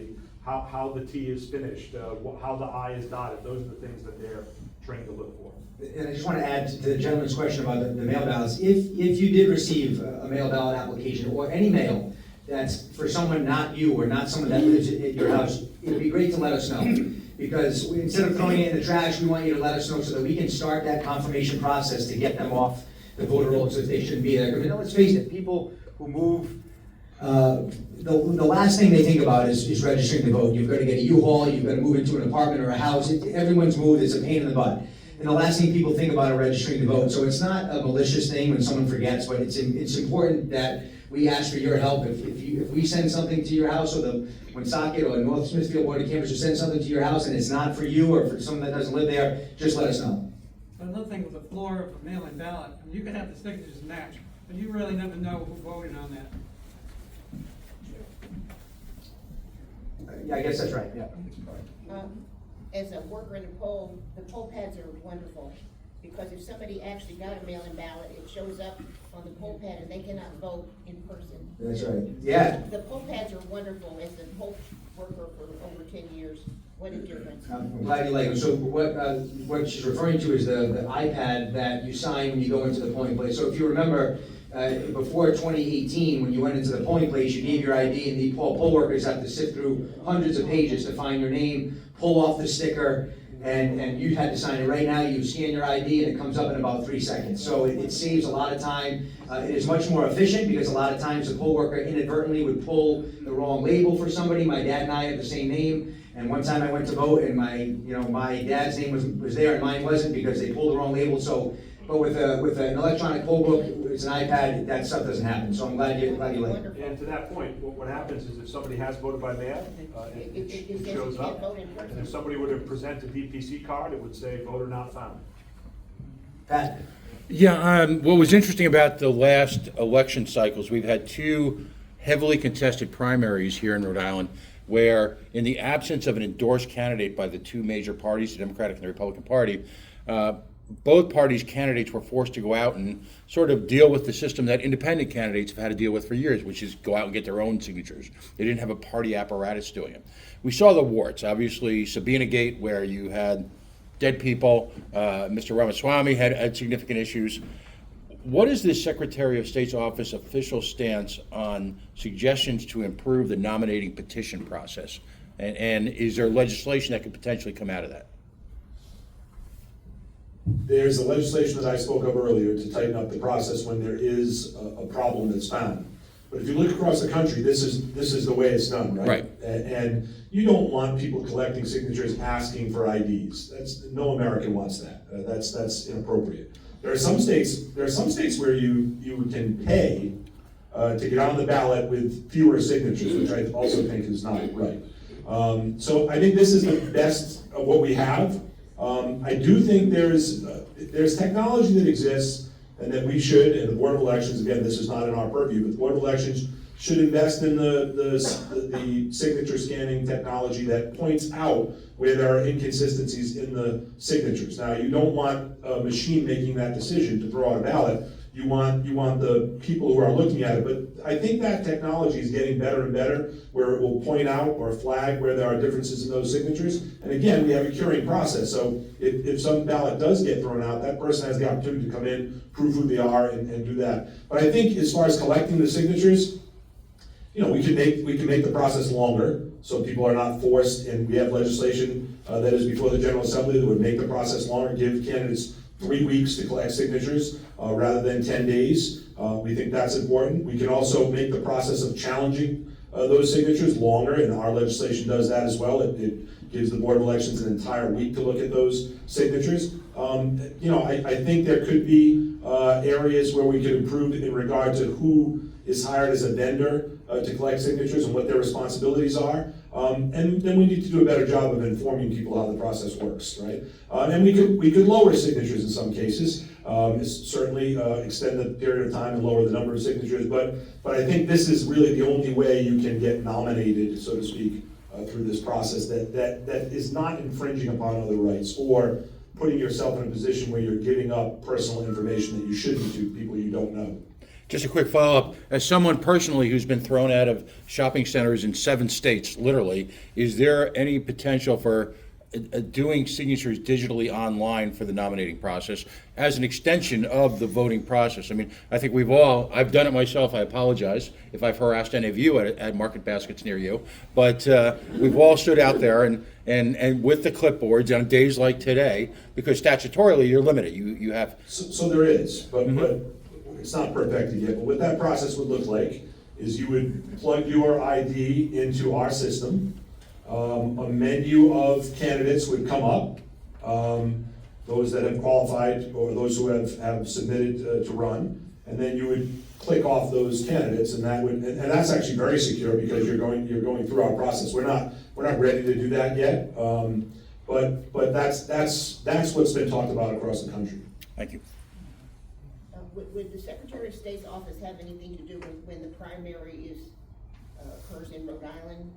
how the T is finished, how the I is dotted. Those are the things that they're trained to look for. And I just want to add to the gentleman's question about the mail ballots. If you did receive a mail ballot application or any mail that's for someone not you or not someone that lives at your house, it'd be great to let us know. Because instead of throwing it in the trash, we want you to let us know so that we can start that confirmation process to get them off the voter rolls if they shouldn't be there. I mean, let's face it, people who move, the last thing they think about is registering to vote. You've got to get a U-Haul, you've got to move into an apartment or a house. Everyone's move is a pain in the butt. And the last thing people think about is registering to vote. So it's not a malicious thing when someone forgets, but it's important that we ask for your help. If we send something to your house, or the Woonsocket or North Smithfield Board of Canvassers send something to your house and it's not for you or for someone that doesn't live there, just let us know. But another thing with the floor of a mail-in ballot, I mean, you can have the signatures match, but you really never know who voted on that. Yeah, I guess that's right, yeah. As a worker in the poll pads are wonderful, because if somebody actually got a mail-in ballot, it shows up on the poll pad and they cannot vote in person. That's right, yeah. The poll pads are wonderful. As a poll worker for over 10 years, what a difference. I'm glad you like them. So what she's referring to is the iPad that you sign when you go into the polling place. So if you remember, before 2018, when you went into the polling place, you gave your ID, and the poll workers have to sift through hundreds of pages to find your name, pull off the sticker, and you had to sign it. Right now, you scan your ID and it comes up in about 3 seconds. So it saves a lot of time. It is much more efficient, because a lot of times the poll worker inadvertently would pull the wrong label for somebody. My dad and I have the same name, and one time I went to vote and my dad's name was there and mine wasn't, because they pulled the wrong label. So, but with an electronic poll book, it's an iPad, that stuff doesn't happen. So I'm glad you like it. And to that point, what happens is if somebody has voted by mail, it shows up. And if somebody were to present a DPC card, it would say voter not found. Pat? Yeah, what was interesting about the last election cycles, we've had two heavily contested primaries here in Rhode Island, where in the absence of an endorsed candidate by the two major parties, the Democratic and the Republican Party, both parties' candidates were forced to go out and sort of deal with the system that independent candidates have had to deal with for years, which is go out and get their own signatures. They didn't have a party apparatus doing it. We saw the warts, obviously, Sabina Gate, where you had dead people, Mr. Ramaswamy had significant issues. What is the Secretary of State's office official stance on suggestions to improve the nominating petition process? And is there legislation that could potentially come out of that? There's the legislation that I spoke of earlier to tighten up the process when there is a problem that's found. But if you look across the country, this is the way it's done, right? Right. And you don't want people collecting signatures asking for IDs. No American wants that. That's inappropriate. There are some states where you can pay to get on the ballot with fewer signatures, which I also think is not right. So I think this is the best of what we have. I do think there's technology that exists, and that we should, and the Board of Elections, again, this is not in our purview, but the Board of Elections should invest in the signature scanning technology that points out where there are inconsistencies in the signatures. Now, you don't want a machine making that decision to throw out a ballot. you want the people who are looking at it. But I think that technology is getting better and better, where it will point out or flag where there are differences in those signatures. And again, we have a curing process, so if some ballot does get thrown out, that person has the opportunity to come in, prove who they are, and do that. But I think as far as collecting the signatures, you know, we can make the process longer, so people are not forced, and we have legislation that is before the General Assembly that would make the process longer, give candidates 3 weeks to collect signatures rather than 10 days. We think that's important. We can also make the process of challenging those signatures longer, and our legislation does that as well. It gives the Board of Elections an entire week to look at those signatures. You know, I think there could be areas where we could improve in regard to who is hired as a vendor to collect signatures and what their responsibilities are. And then we need to do a better job of informing people how the process works, right? And we could lower signatures in some cases, certainly extend the period of time and lower the number of signatures, but I think this is really the only way you can get nominated, so to speak, through this process that is not infringing upon other rights or putting yourself in a position where you're giving up personal information that you shouldn't to people you don't know. Just a quick follow-up. As someone personally who's been thrown out of shopping centers in 7 states, literally, is there any potential for doing signatures digitally online for the nominating process as an extension of the voting process? I mean, I think I've done it myself, I apologize if I've harassed any of you at market baskets near you, but we've all stood out there and with the clipboards on days like today, because statutorily you're limited. You have... So there is, but it's not perfected yet, but what that process would look like is you would plug your ID into our system. A menu of candidates would come up, those that have qualified or those who have submitted to run, and then you would click off those candidates, and that's actually very secure because you're going through our process. We're not ready to do that yet, but that's what's been talked about across the country. Thank you. Would the Secretary of State's office have anything to do with when the primary occurs in Rhode Island?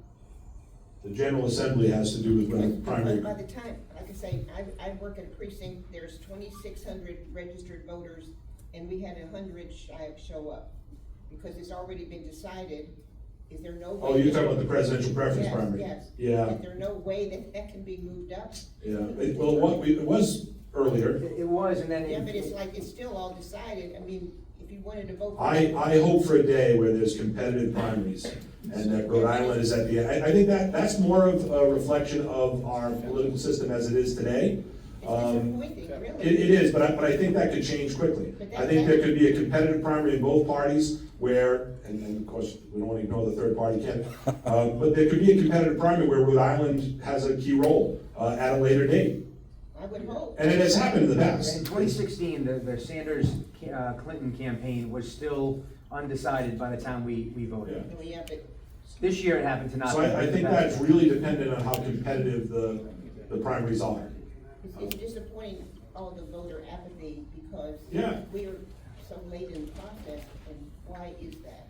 The General Assembly has to do with when the primary. By the time, like I say, I work at a precinct, there's 2,600 registered voters, and we had 100 show up. Because it's already been decided, is there no way? Oh, you're talking about the presidential preference primary? Yes. Yeah. Is there no way that can be moved up? Yeah, it was earlier. It was, and then. Yeah, but it's still all decided. I mean, if you wanted to vote. I hope for a day where there's competitive primaries and that Rhode Island is at the end. I think that's more of a reflection of our political system as it is today. It is, but I think that could change quickly. I think there could be a competitive primary in both parties where, and of course, we don't want to ignore the third party candidate, but there could be a competitive primary where Rhode Island has a key role at a later date. I would hope. And it has happened in the past. In 2016, the Sanders-Clinton campaign was still undecided by the time we voted. Yeah, but This year it happened to not. So I think that's really dependent on how competitive the primaries are. It's disappointing, all the voter apathy, because we're so late in the process, and why is that?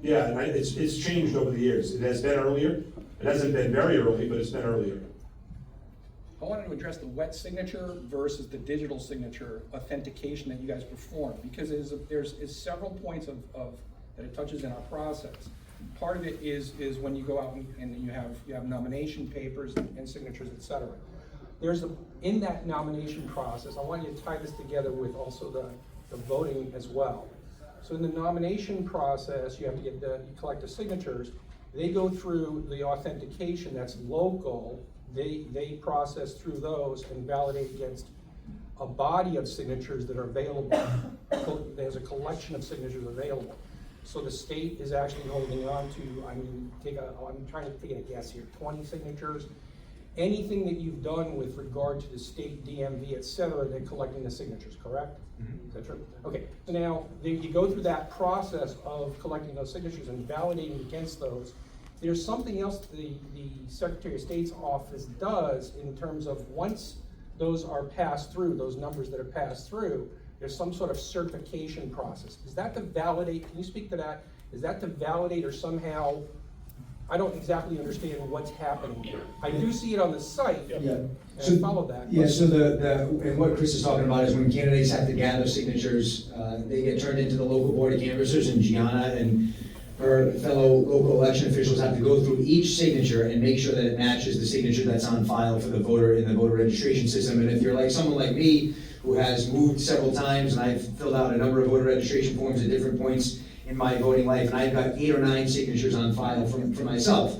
Yeah, and it's changed over the years. It has been earlier. It hasn't been very early, but it's been earlier. I wanted to address the wet signature versus the digital signature authentication that you guys perform, because there's several points of that it touches in our process. Part of it is when you go out and you have nomination papers and signatures, etc. In that nomination process, I want you to tie this together with also the voting as well. So in the nomination process, you have to you collect the signatures. They go through the authentication that's local. They process through those and validate against a body of signatures that are available. There's a collection of signatures available. So the state is actually holding on to, I'm trying to take a guess here, 20 signatures. Anything that you've done with regard to the state DMV, et cetera, they're collecting the signatures, correct? Mm-hmm. Is that true? Okay, so now you go through that process of collecting those signatures and validating against those. There's something else the Secretary of State's office does in terms of once those are passed through, those numbers that are passed through, there's some sort of certification process. Is that to validate, can you speak to that? Is that to validate or somehow I don't exactly understand what's happening here. I do see it on the site, Yeah. and So- I follow that. Yeah, so and what Chris is talking about is when candidates have to gather signatures, they get turned into the local board of canvassers, and Gianna and her fellow local election officials have to go through each signature and make sure that it matches the signature that's on file for the voter in the voter registration system. And if you're like someone like me, who has moved several times, and I've filled out a number of voter registration forms at different points in my voting life, and I've got 8 or 9 signatures on file for myself.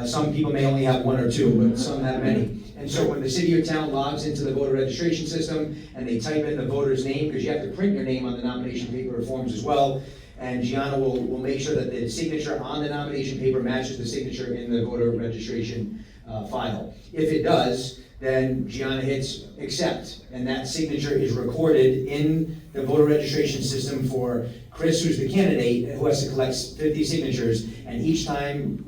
Some people may only have 1 or 2, but some have many. And so when the city or town logs into the voter registration system and they type in the voter's name, because you have to print your name on the nomination paper or forms as well, and Gianna will make sure that the signature on the nomination paper matches the signature in the voter registration file. If it does, then Gianna hits accept, and that signature is recorded in the voter registration system for Chris, who's the candidate, who has to collect 50 signatures, and each time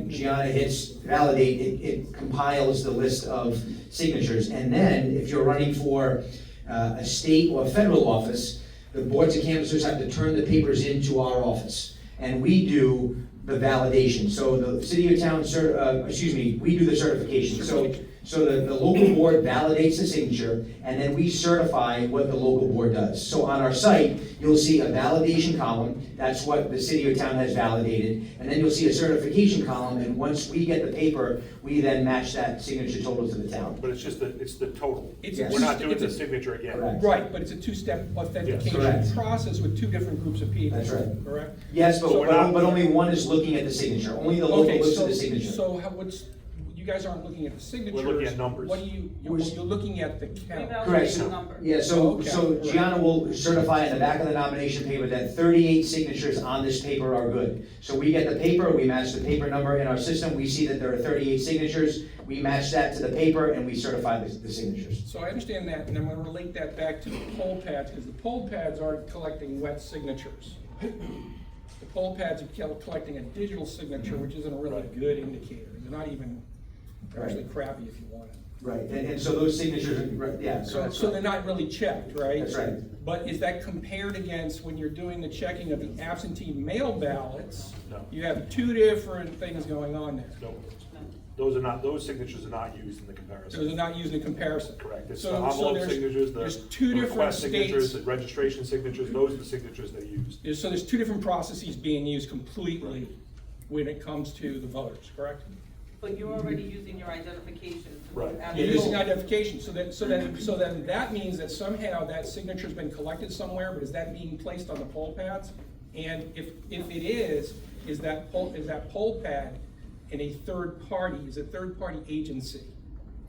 Gianna hits validate, it compiles the list of signatures. And then, if you're running for a state or federal office, the boards of canvassers have to turn the papers into our office, and we do the validation. So the city or town, we do the certification. So the local board validates the signature, and then we certify what the local board does. So on our site, you'll see a validation column, that's what the city or town has validated, and then you'll see a certification column, and once we get the paper, we then match that signature total to the town. But it's just it's the total. Yes. We're not doing the signature again. Correct. Right, but it's a two-step authentication Correct. process with 2 different groups of people. That's right. Correct? Yes, but, So we're not- but only one is looking at the signature, only the local looks at the signature. So you guys aren't looking at the signatures. We're looking at numbers. What you're looking at the count. Correct, so Gianna will certify in the back of the nomination paper that 38 signatures on this paper are good. So we get the paper, we match the paper number in our system, we see that there are 38 signatures, we match that to the paper, and we certify the signatures. So I understand that, and I'm gonna relate that back to the poll pads, because the poll pads aren't collecting wet signatures. The poll pads are collecting a digital signature, which isn't a really good indicator. They're not even, they're actually crappy if you want it. Right, and so those signatures, yeah. So they're not really checked, right? That's right. But is that compared against when you're doing the checking of the absentee mail ballots? No. You have 2 different things going on there. No. Those signatures are not used in the comparison. Those are not used in comparison. Correct. It's So- the so envelope there's- signatures, there's the 2 different request signatures, states. the registration signatures, those are the signatures they used. So there's 2 different processes being used completely when it comes to the voters, correct? But you're already using your identification. to Right. add You're the using vote. identification, so then that means that somehow that signature's been collected somewhere, but is that being placed on the poll pads? And if it is that poll pad in a third party, is a third party agency?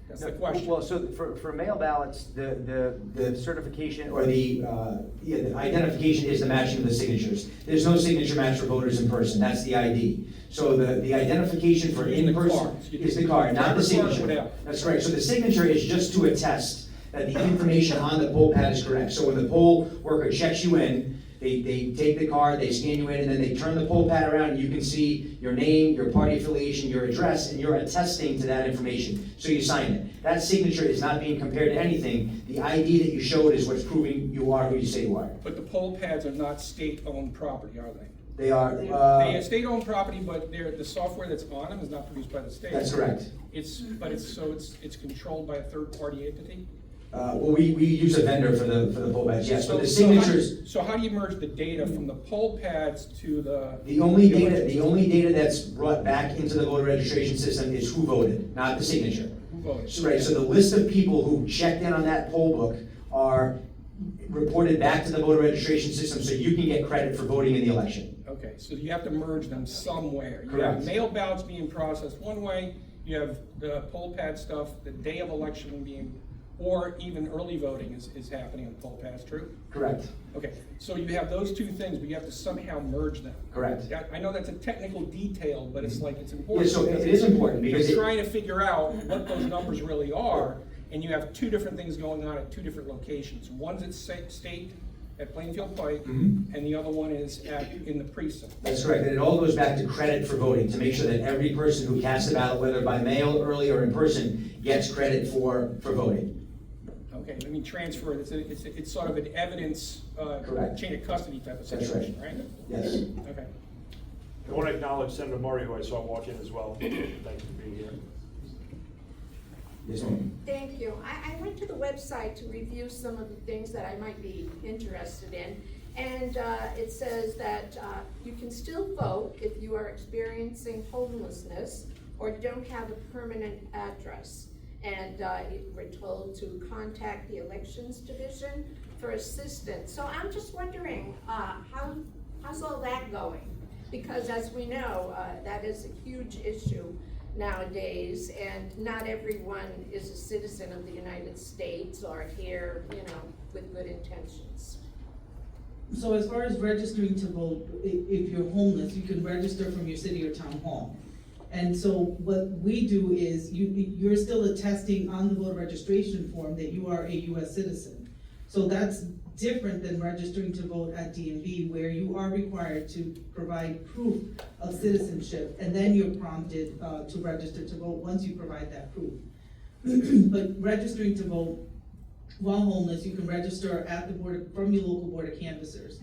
That's the question. Well, so for mail ballots, the certification or the identification is the matching of the signatures. There's no signature match for voters in person, that's the ID. So the identification for In the in-person cards. is the card, not the Card signature. without. That's correct, so the signature is just to attest that the information on the poll pad is correct. So when the poll worker checks you in, they take the card, they scan you in, and then they turn the poll pad around, and you can see your name, your party affiliation, your address, and you're attesting to that information. So you sign it. That signature is not being compared to anything. The ID that you showed is what's proving you are who you say you are. But the poll pads are not state-owned property, are they? They are, They are state-owned property, but the software that's on them is not produced by the state. that's correct. It's controlled by a third-party entity? Well, we use a vendor for the poll pads, yes, but the So how- signatures, So how do you merge the data from the poll pads to the? the only data that's brought back into the voter registration system is who voted, not the signature. Who voted? So, right, so the list of people who checked in on that poll book are reported back to the voter registration system, so you can get credit for voting in the election. Okay, so you have to merge them somewhere. You Correct. have mail ballots being processed one way, you have the poll pad stuff, the day of election being, or even early voting is happening on poll pads, true? Correct. Okay, so you have those 2 things, but you have to somehow merge them. Correct. Yeah, I know that's a technical detail, but it's like, it's Yeah, important. so because it is important because You're it, trying to figure out what those numbers really are, and you have 2 different things going on at 2 different locations. One's at state, at Plainfield Pike, and the other one is in the precinct. that's correct, and it all goes back to credit for voting, to make sure that every person who casts a ballot, whether by mail, early, or in person, gets credit for voting. Okay, let me transfer it, it's sort of an evidence, Correct. chain of custody type of That's situation, right? Yes. Okay. I want to acknowledge Senator Murray, who I saw walk in as well. Thank you for being here. Yes, ma'am. Thank you. I went to the website to review some of the things that I might be interested in. And it says that you can still vote if you are experiencing homelessness or don't have a permanent address. And we're told to contact the Elections Division for assistance. So I'm just wondering, how's all that going? Because as we know, that is a huge issue nowadays, and not everyone is a citizen of the United States or here, with good intentions. So as far as registering to vote, if you're homeless, you can register from your city or town hall. And so what we do is, you're still attesting on the voter registration form that you are a US citizen. So that's different than registering to vote at DMV, where you are required to provide proof of citizenship, and then you're prompted to register to vote once you provide that proof. But registering to vote while homeless, you can register at the board, from your local board of canvassers.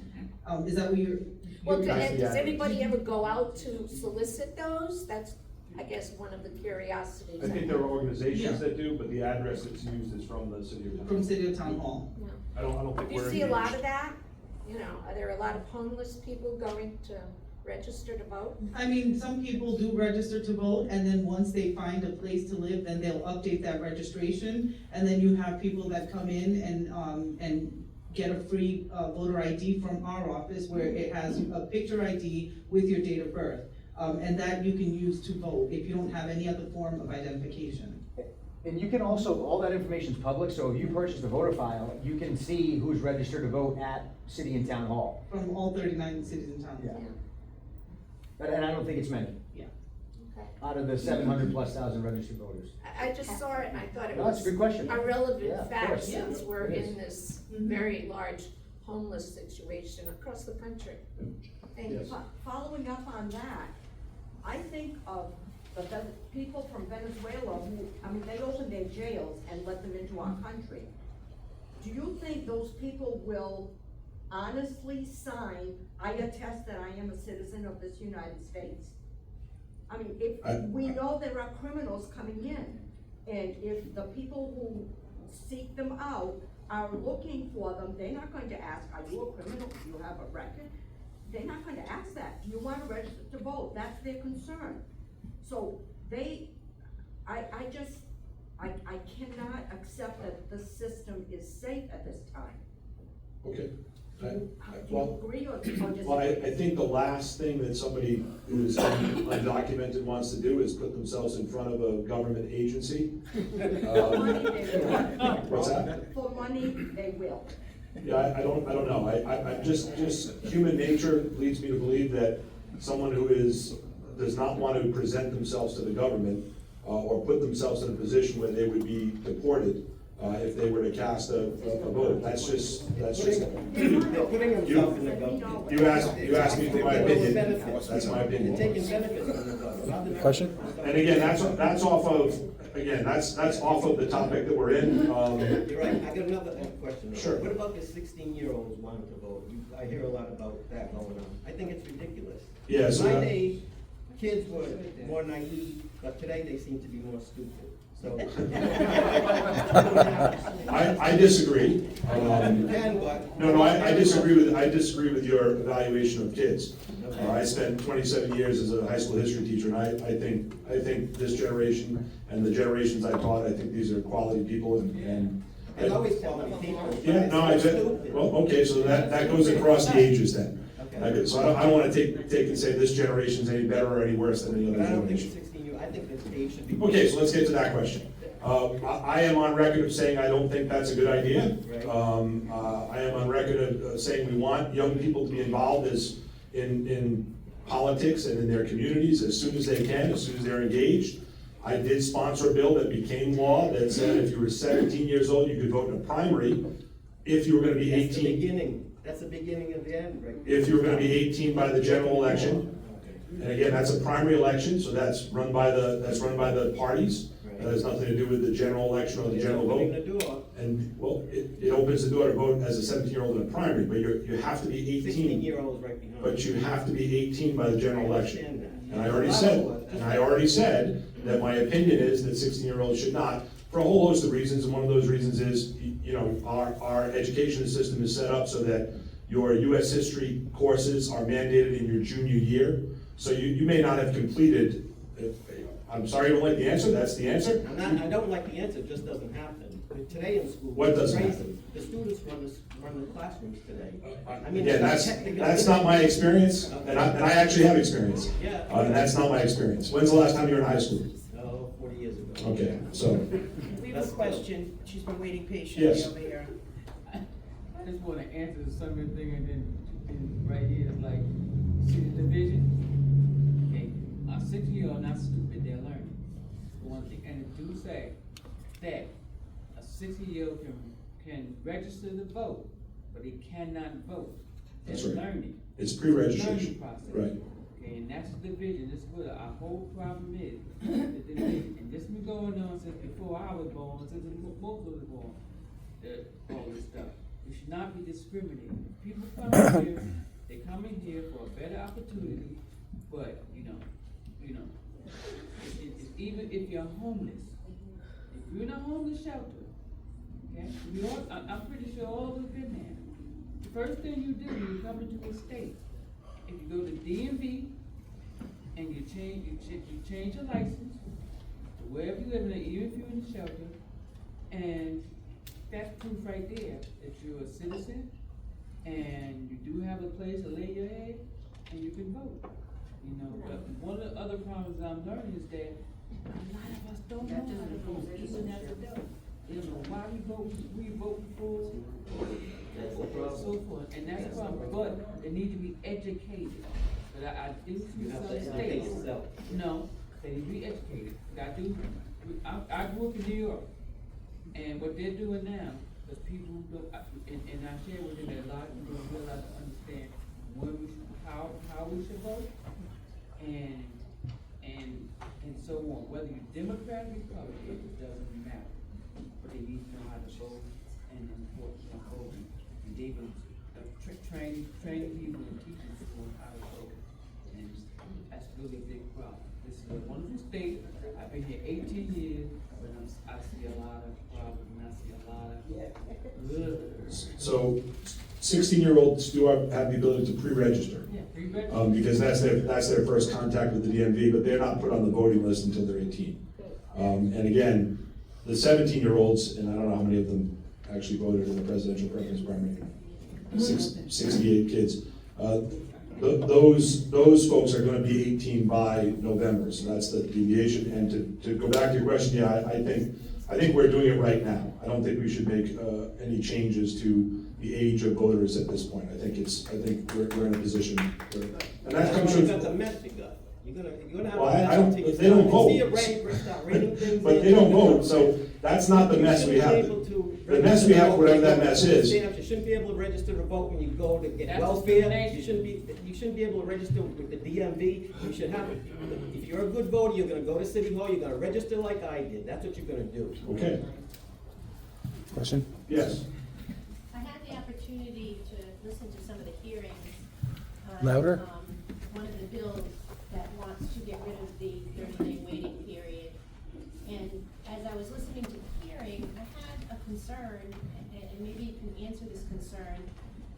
Is that what you're? Well, does anybody ever go out to solicit those? That's, I guess, one of the curiosities. I think there are organizations that do, but the address that's used is from the city of town. From city or town hall. No. I don't think Do we're you see a engaged. lot of that? Are there a lot of homeless people going to register to vote? I mean, some people do register to vote, and then once they find a place to live, then they'll update that registration. And then you have people that come in and get a free voter ID from our office, where it has a picture ID with your date of birth. And that you can use to vote if you don't have any other form of identification. And you can also, all that information's public, so if you purchase the voter file, you can see who's registered to vote at city and town hall. From all 39 cities and towns. Yeah. And I don't think it's many, Yeah. Okay. out of the 700,000+ registered voters. I just saw it and I thought it No, that's was a good question. a Yeah, relevant of fact, course. since we're It is. in this very large homeless situation across the country. Thank you. Yes. Following up on that, I think of the people from Venezuela who, they opened their jails and let them into our country. Do you think those people will honestly sign, I attest that I am a citizen of this United States? If we know there are criminals coming in, and if the people who seek them out are looking for them, they're not going to ask, are you a criminal? Do you have a record? They're not going to ask that. Do you want to register to vote? That's their concern. So I cannot accept that the system is safe at this time. Okay. Do you agree or disagree? Well, I think the last thing that somebody who is undocumented wants to do is put themselves in front of a government agency. For money, they will. What's that? For money, they will. Yeah, I don't know. I just human nature leads me to believe that someone who does not want to present themselves to the government or put themselves in a position where they would be deported if they were to cast a vote. That's just. Putting himself in the government. You asked me for my opinion. That's my opinion. Taking benefits from the government. Question? And again, that's off of the topic that we're in. You're right, I got another question. Sure. What about the 16-year-olds wanting to vote? I hear a lot about that going on. I think it's ridiculous. Yeah, so My day, kids were more naive, but today they seem to be more stupid. So. I disagree. I disagree with your evaluation of kids. I spent 27 years as a high school history teacher, and I think this generation and the generations I taught, I think these are quality people and. There's always quality people. Yeah, no, well, okay, so that goes across the ages then. Okay, so I don't wanna take and say this generation's any better or any worse than any other But I don't think generation. 16 I think this age should be. Okay, so let's get to that question. I am on record of saying I don't think that's a good idea. I am on record of saying we want young people to be involved in politics and in their communities as soon as they can, as soon as they're engaged. I did sponsor a bill that became law that said if you were 17 years old, you could vote in a primary if you were gonna be 18. That's the beginning. That's the beginning of the end, right? If you were gonna be 18 by the general election. And again, that's a primary election, so that's run by the parties. It has nothing to do with the general election or the general Opening vote. the door. And, well, it opens the door to vote as a 17-year-old in a primary, but you have to be 18. 16-year-olds right behind. But you have to be 18 by the general election. I understand that. And I already said that my opinion is that 16-year-olds should not, for a whole host of reasons, and one of those reasons is, you know, our education system is set up so that your US history courses are mandated in your junior year. So you may not have completed, I'm sorry you don't like the answer, that's the answer. I don't like the answer, it just doesn't happen. Today in school. What doesn't it's happen? crazy. The students run the classrooms today. I mean, Again, that's not my experience, and I actually have experience. Yeah. And that's not my experience. When's the last time you were in high school? Oh, 40 years ago. Okay, so, We have a question, she's been waiting patiently Yes. over here. I just wanna answer the summary thing and right here, like, see the division? Okay, our 6-year-olds are not stupid, they're learning. One thing, and it do say that a 6-year-old can register to vote, but he cannot vote. That's They're right. learning. It's pre-registration. Learning process. Right. Okay, and that's the division, this is what our whole problem is, the division. And this been going on since before I was born, since most of us were born, all this stuff. We should not be discriminating. People come in here, they come in here for a better opportunity, but, you know, even if you're homeless, if you're in a homeless shelter, okay, I'm pretty sure all of us been there. The first thing you do when you come into a state, if you go to DMV and you change your license to wherever you live in, even if you're in the shelter, and that's proof right there that you're a citizen and you do have a place to lay your head and you can vote. You know, but one of the other problems I'm learning is that a lot of us don't know how to vote, even as adults. They don't know why we vote for, and so forth, and that's a problem, but they need to be educated. But I do see some states, no, they need to be educated. I grew up in New York, and what they're doing now, because people don't, and I share with them that a lot of people don't realize to understand how we should vote, and so on. Whether you're Democrat or Republican, it doesn't matter. But they need to know how to vote and enforce voting. And they've been training people and teaching people how to vote. And that's really a big problem. This is a wonderful state. I've been here 18 years, but I see a lot of problems and I see a lot of so 16-year-olds do have the ability to pre-register. Yeah, pre-register. Because that's their first contact with the DMV, but they're not put on the voting list until they're 18. And again, the 17-year-olds, and I don't know how many of them actually voted in the presidential preference primary, 68 kids. Those folks are gonna be 18 by November, so that's the deviation. And to go back to your question, yeah, I think we're doing it right now. I don't think we should make any changes to the age of voters at this point. I think we're in a position where, and that comes from. That's a mess you got. You're gonna have. Well, I don't, but they don't vote. But they don't vote, so that's not the mess we have. The mess we have, whatever that mess is. You shouldn't be able to register to vote when you go to get welfare. You shouldn't be able to register with the DMV. You should have, if you're a good voter, you're gonna go to City Hall, you're gonna register like I did. That's what you're gonna do. Okay. Question? Yes. I had the opportunity to listen to some of the hearings. Louder? One of the bills that wants to get rid of the 30-day waiting period. And as I was listening to the hearing, I had a concern, and maybe you can answer this concern.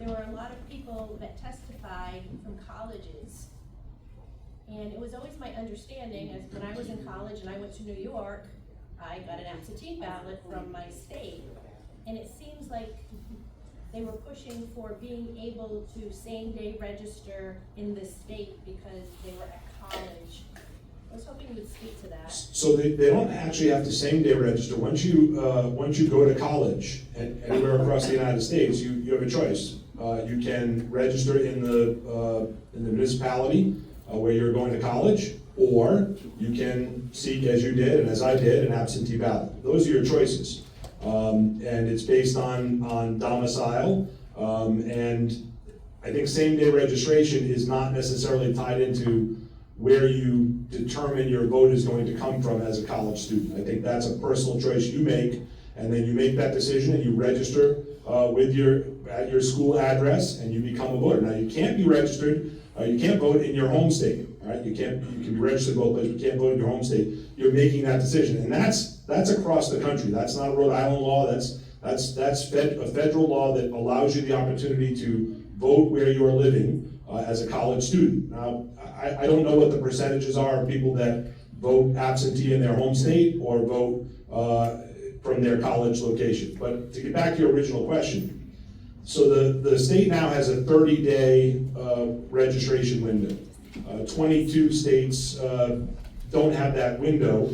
There were a lot of people that testified from colleges. And it was always my understanding, as when I was in college and I went to New York, I got an absentee ballot from my state. And it seems like they were pushing for being able to same-day register in the state because they were at college. I was hoping you would speak to that. So they don't actually have to same-day register. Once you go to college, and anywhere across the United States, you have a choice. You can register in the municipality where you're going to college, or you can seek, as you did and as I did, an absentee ballot. Those are your choices. And it's based on domicile, and I think same-day registration is not necessarily tied into where you determine your vote is going to come from as a college student. I think that's a personal choice you make, and then you make that decision and you register at your school address and you become a voter. Now, you can't be registered, you can't vote in your home state, all right? You can be registered both places, but you can't vote in your home state. You're making that decision, and that's across the country. That's not a Rhode Island law. That's a federal law that allows you the opportunity to vote where you are living as a college student. Now, I don't know what the percentages are of people that vote absentee in their home state or vote from their college location. But to get back to your original question, so the state now has a 30-day registration window. 22 states don't have that window.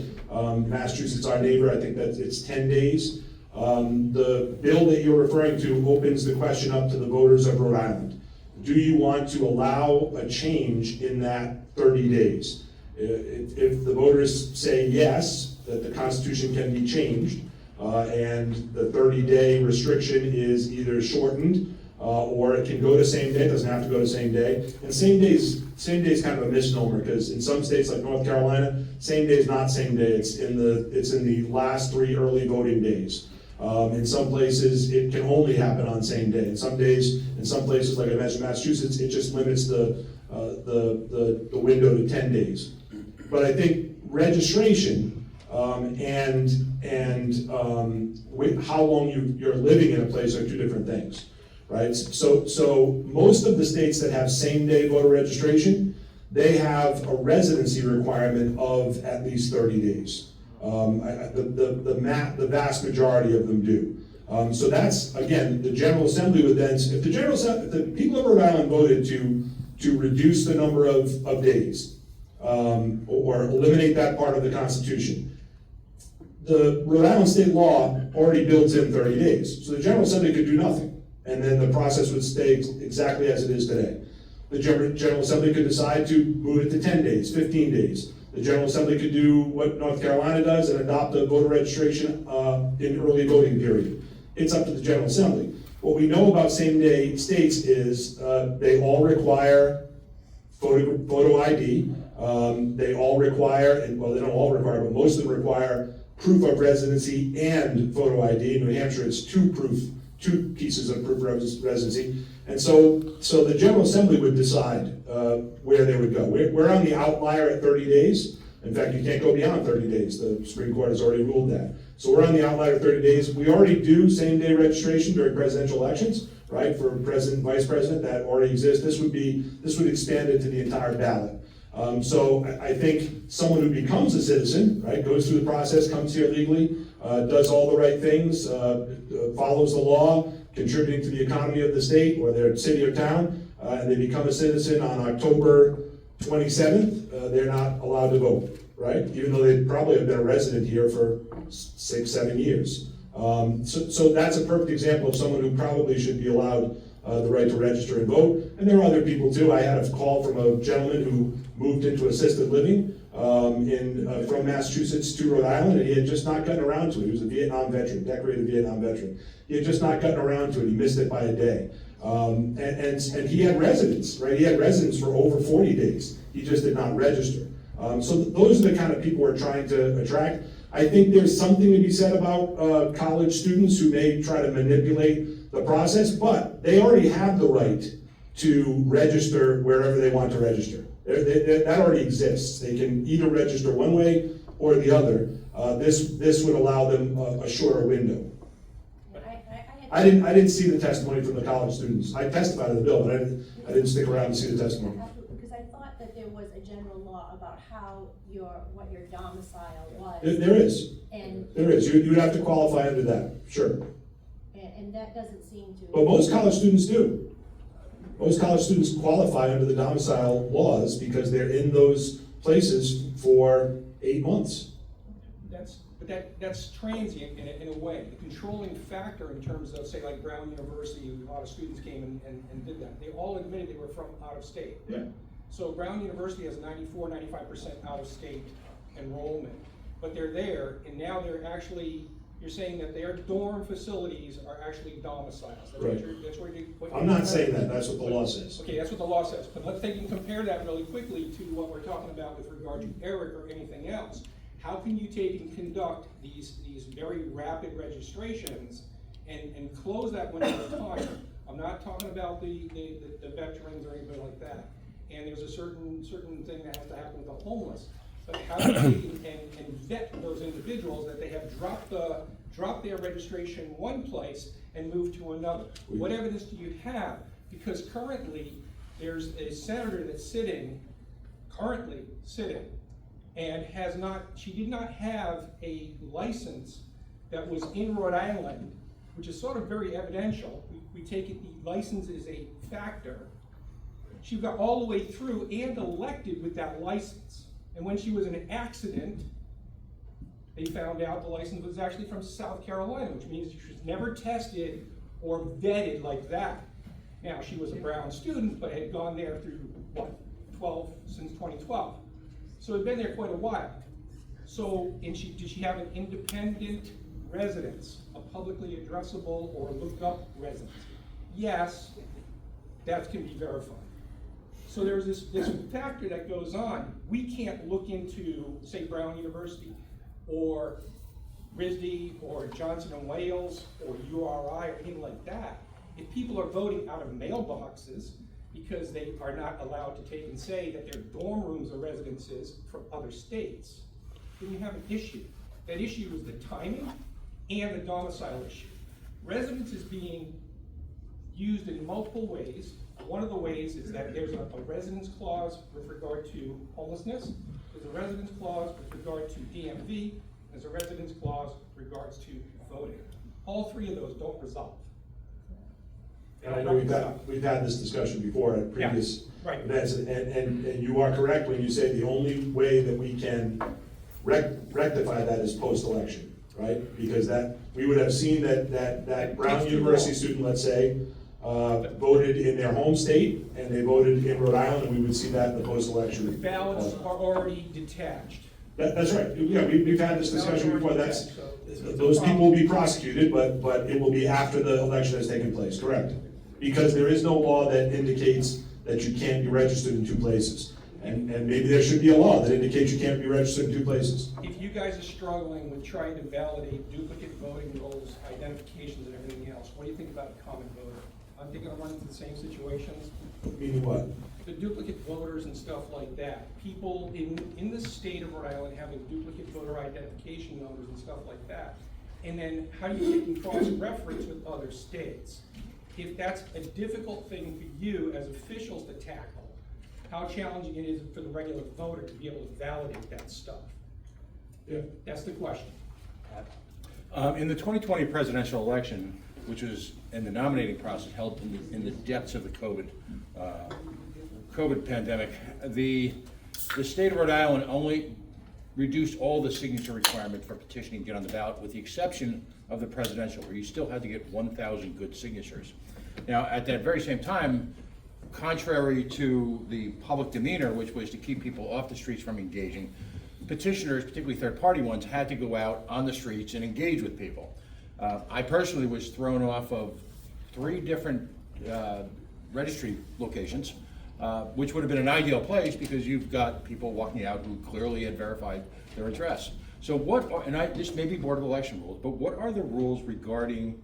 Massachusetts, our neighbor, I think that it's 10 days. The bill that you're referring to opens the question up to the voters of Rhode Island. Do you want to allow a change in that 30 days? If the voters say yes, that the Constitution can be changed, and the 30-day restriction is either shortened or it can go to same day, it doesn't have to go to same day. And same day is kind of a misnomer, because in some states like North Carolina, same day is not same day, it's in the last 3 early voting days. In some places, it can only happen on same day. In some places, like I mentioned, Massachusetts, it just limits the window to 10 days. But I think registration and how long you're living in a place are two different things, right? So most of the states that have same-day voter registration, they have a residency requirement of at least 30 days. The vast majority of them do. So that's, again, the General Assembly would then, if the people of Rhode Island voted to reduce the number of days, or eliminate that part of the Constitution, the Rhode Island state law already builds in 30 days. So the General Assembly could do nothing, and then the process would stay exactly as it is today. The General Assembly could decide to move it to 10 days, 15 days. The General Assembly could do what North Carolina does and adopt a voter registration in early voting period. It's up to the General Assembly. What we know about same-day states is they all require photo ID. They all require, well, they don't all require, but most of them require proof of residency and photo ID. In New Hampshire, it's two pieces of proof of residency. And so the General Assembly would decide where they would go. We're on the outlier at 30 days. In fact, you can't go beyond 30 days. The Supreme Court has already ruled that. So we're on the outlier at 30 days. We already do same-day registration during presidential elections, right? For president, vice president, that already exists. This would expand it to the entire ballot. So I think someone who becomes a citizen, right, goes through the process, comes here legally, does all the right things, follows the law, contributing to the economy of the state or their city or town, and they become a citizen on October 27th, they're not allowed to vote, right? Even though they probably have been a resident here for 6-7 years. So that's a perfect example of someone who probably should be allowed the right to register and vote. And there are other people too. I had a call from a gentleman who moved into assisted living from Massachusetts to Rhode Island, and he had just not gotten around to it. He was a Vietnam veteran, decorated Vietnam veteran. He had just not gotten around to it. He missed it by a day. And he had residence, right? He had residence for over 40 days. He just did not register. So those are the kind of people we're trying to attract. I think there's something to be said about college students who may try to manipulate the process, but they already have the right to register wherever they want to register. That already exists. They can either register one way or the other. This would allow them a shorter window. I didn't see the testimony from the college students. I testified in the bill, but I didn't stick around to see the testimony. Because I thought that there was a general law about what your domicile was. There is. And there is. You would have to qualify under that, sure. And that doesn't seem to. But most college students do. Most college students qualify under the domicile laws because they're in those places for 8 months. That's transient in a way. The controlling factor in terms of, say, like Brown University, a lot of students came and did that. They all admitted they were from out of state. Yeah. So Brown University has 94-95% out of state enrollment, but they're there, and now they're actually You're saying that their dorm facilities are actually domiciles. That's what Right. what I'm not saying that, that's what the law says. Okay, that's what the law says, but let's take and compare that really quickly to what we're talking about with regard to Eric or anything else. How can you take and conduct these very rapid registrations and close that window of time? I'm not talking about the veterans or anybody like that. And there's a certain thing that has to happen with the homeless. But how do you take and vet those individuals that they have dropped their registration one place and moved to another? What evidence do you have? Because currently, there's a senator that's currently sitting, and she did not have a license that was in Rhode Island, which is sort of very evidential. We take it the license is a factor. She got all the way through and elected with that license. And when she was in an accident, they found out the license was actually from South Carolina, which means she was never tested or vetted like that. Now, she was a Brown student, but had gone there through, since 2012. So had been there quite a while. So, did she have an independent residence, a publicly addressable or looked up residence? Yes, that can be verified. So there's this factor that goes on. We can't look into, say, Brown University or RISD or Johnson & Wales or URI or anything like that. If people are voting out of mailboxes because they are not allowed to take and say that their dorm rooms are residences from other states, then you have an issue. That issue is the timing and the domicile issue. Residence is being used in multiple ways. One of the ways is that there's a residence clause with regard to homelessness, there's a residence clause with regard to DMV, there's a residence clause with regards to voting. All three of those don't resolve. And I know we've had this discussion before at previous events, and you are correct when you say the only way that we can rectify that is post-election, right? Because we would have seen that Brown University student, let's say, voted in their home state, and they voted in Rhode Island, and we would see that in the post-election. Ballots are already detached. That's right. Yeah, we've had this discussion before. Those people will be prosecuted, but it will be after the election has taken place, correct? Because there is no law that indicates that you can't be registered in two places. And maybe there should be a law that indicates you can't be registered in two places. If you guys are struggling with trying to validate duplicate voting rolls, identifications, and everything else, what do you think about a common voter? Aren't they gonna run into the same situations? Meaning what? The duplicate voters and stuff like that. People in the state of Rhode Island having duplicate voter identification numbers and stuff like that. And then how do you get cross-reference with other states? If that's a difficult thing for you as officials to tackle, how challenging it is for the regular voter to be able to validate that stuff? Yeah. That's the question. In the 2020 presidential election, which was in the nominating process held in the depths of the COVID pandemic, the state of Rhode Island only reduced all the signature requirements for petitioning to get on the ballot, with the exception of the presidential, where you still had to get 1,000 good signatures. Now, at that very same time, contrary to the public demeanor, which was to keep people off the streets from engaging, petitioners, particularly third-party ones, had to go out on the streets and engage with people. I personally was thrown off of 3 different registry locations, which would have been an ideal place because you've got people walking out who clearly had verified their address. So this may be Board of Election rules, but what are the rules regarding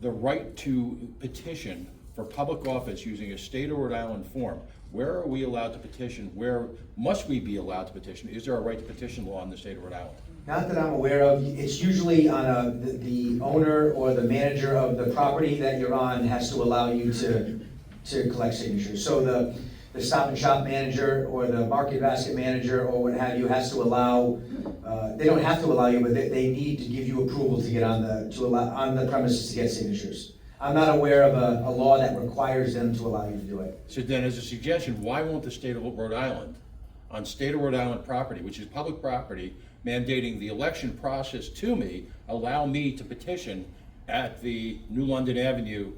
the right to petition for public office using a state of Rhode Island form? Where are we allowed to petition? Where must we be allowed to petition? Is there a right to petition law in the state of Rhode Island? Not that I'm aware of. It's usually on the owner or the manager of the property that you're on has to allow you to collect signatures. So the Stop and Shop manager or the Market Basket manager or what have you has to allow, they don't have to allow you, but they need to give you approval to get on the premises to get signatures. I'm not aware of a law that requires them to allow you to do it. So then, as a suggestion, why won't the state of Rhode Island, on state of Rhode Island property, which is public property, mandating the election process to me, allow me to petition at the New London Avenue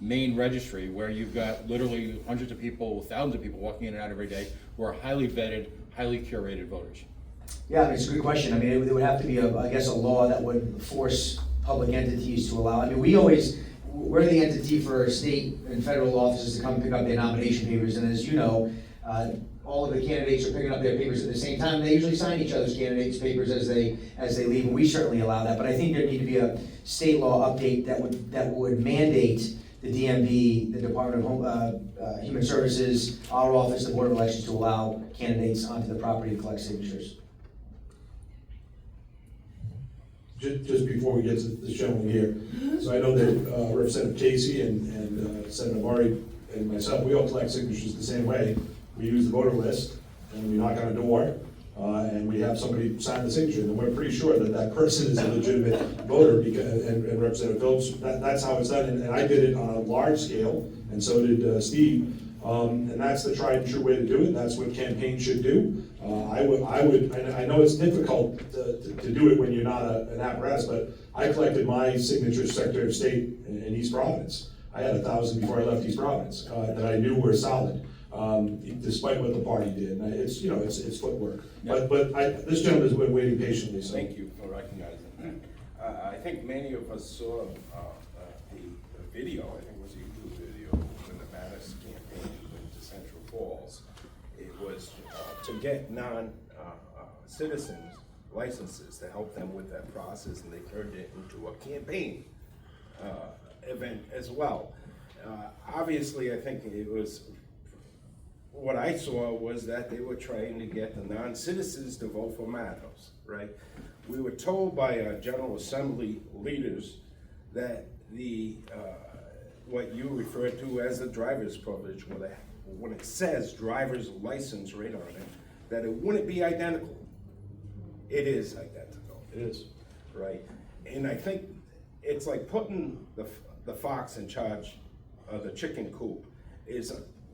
main registry, where you've got literally hundreds of people, thousands of people walking in and out every day who are highly vetted, highly curated voters? Yeah, I mean, it's a good question. I mean, there would have to be, I guess, a law that would force public entities to allow. I mean, we're the entity for state and federal offices to come pick up their nomination papers, and as you know, all of the candidates are picking up their papers at the same time. They usually sign each other's candidates' papers as they leave, and we certainly allow that. But I think there need to be a state law update that would mandate the DMV, the Department of Human Services, our office, the Board of Elections, to allow candidates onto the property to collect signatures. Just before we get to this gentleman here, so I know that Representative Casey and Senator Amore and myself, we all collect signatures the same way. We use the voter list, and we knock on a door, and we have somebody sign the signature, and we're pretty sure that that person is a legitimate voter, and Representative Phillips, that's how it's done, and I did it on a large scale, and so did Steve, and that's the tried and true way to do it. That's what campaigns should do. I know it's difficult to do it when you're not an apparatus, but I collected my signature as Secretary of State in East Providence. I had 1,000 before I left East Providence that I knew were solid, despite what the party did. And it's footwork. Yeah. But this gentleman's been waiting patiently. So. Thank you for recognizing that. I think many of us saw the video. I think it was a YouTube video when the Mattis campaign went to Central Falls. It was to get non-citizens licenses to help them with that process, and they turned it into a campaign event as well. Obviously, I think it was, what I saw was that they were trying to get the non-citizens to vote for Mattos, right? We were told by our General Assembly leaders that what you refer to as the driver's privilege, when it says driver's license right on it, that it wouldn't be identical. It is identical. It is. Right? And I think it's like putting the fox in charge of the chicken coop.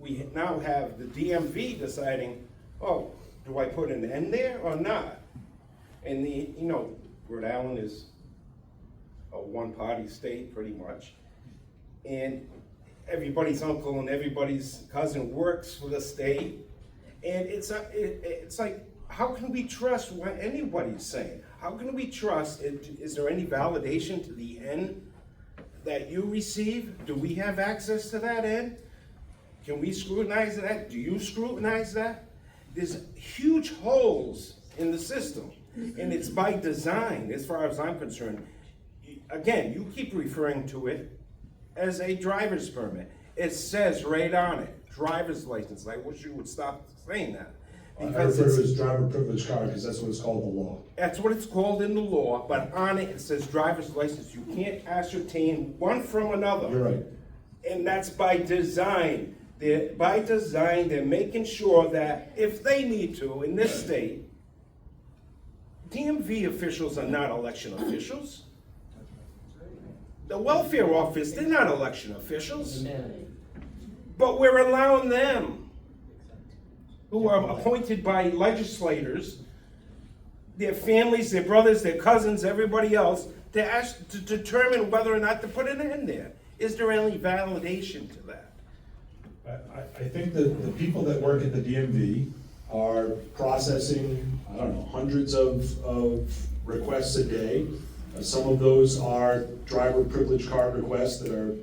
We now have the DMV deciding, oh, do I put an N there or not? And Rhode Island is a one-party state pretty much. And everybody's uncle and everybody's cousin works for the state. And it's like, how can we trust what anybody's saying? How can we trust, is there any validation to the N that you receive? Do we have access to that N? Can we scrutinize that? Do you scrutinize that? There's huge holes in the system, and it's by design, as far as I'm concerned. Again, you keep referring to it as a driver's permit. It says right on it, driver's license. I wish you would stop saying that. I refer to it as driver privilege card because that's what it's called in the law. That's what it's called in the law, but on it, it says driver's license. You can't ascertain one from another. You're right. And that's by design. By design, they're making sure that if they need to, in this state, DMV officials are not election officials. The welfare office, they're not election officials. But we're allowing them, who are appointed by legislators, their families, their brothers, their cousins, everybody else, to determine whether or not to put it in there. Is there any validation to that? I think that the people that work at the DMV are processing, I don't know, hundreds of requests a day. Some of those are driver privilege card requests that are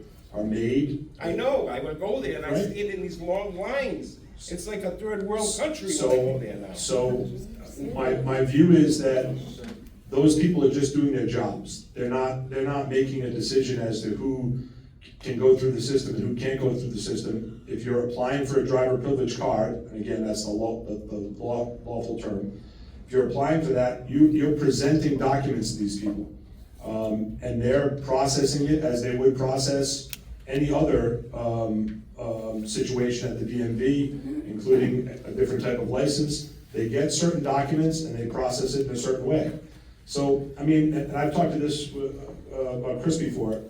made. I know, I would go there and I see it in these long lines. It's like a third world country when I go there now. So my view is that those people are just doing their jobs. They're not making a decision as to who can go through the system and who can't go through the system. If you're applying for a driver privilege card, and again, that's the lawful term, if you're applying for that, you're presenting documents to these people. And they're processing it as they would process any other situation at the DMV, including a different type of license. They get certain documents and they process it in a certain way. So, I mean, and I've talked to this about Chris before,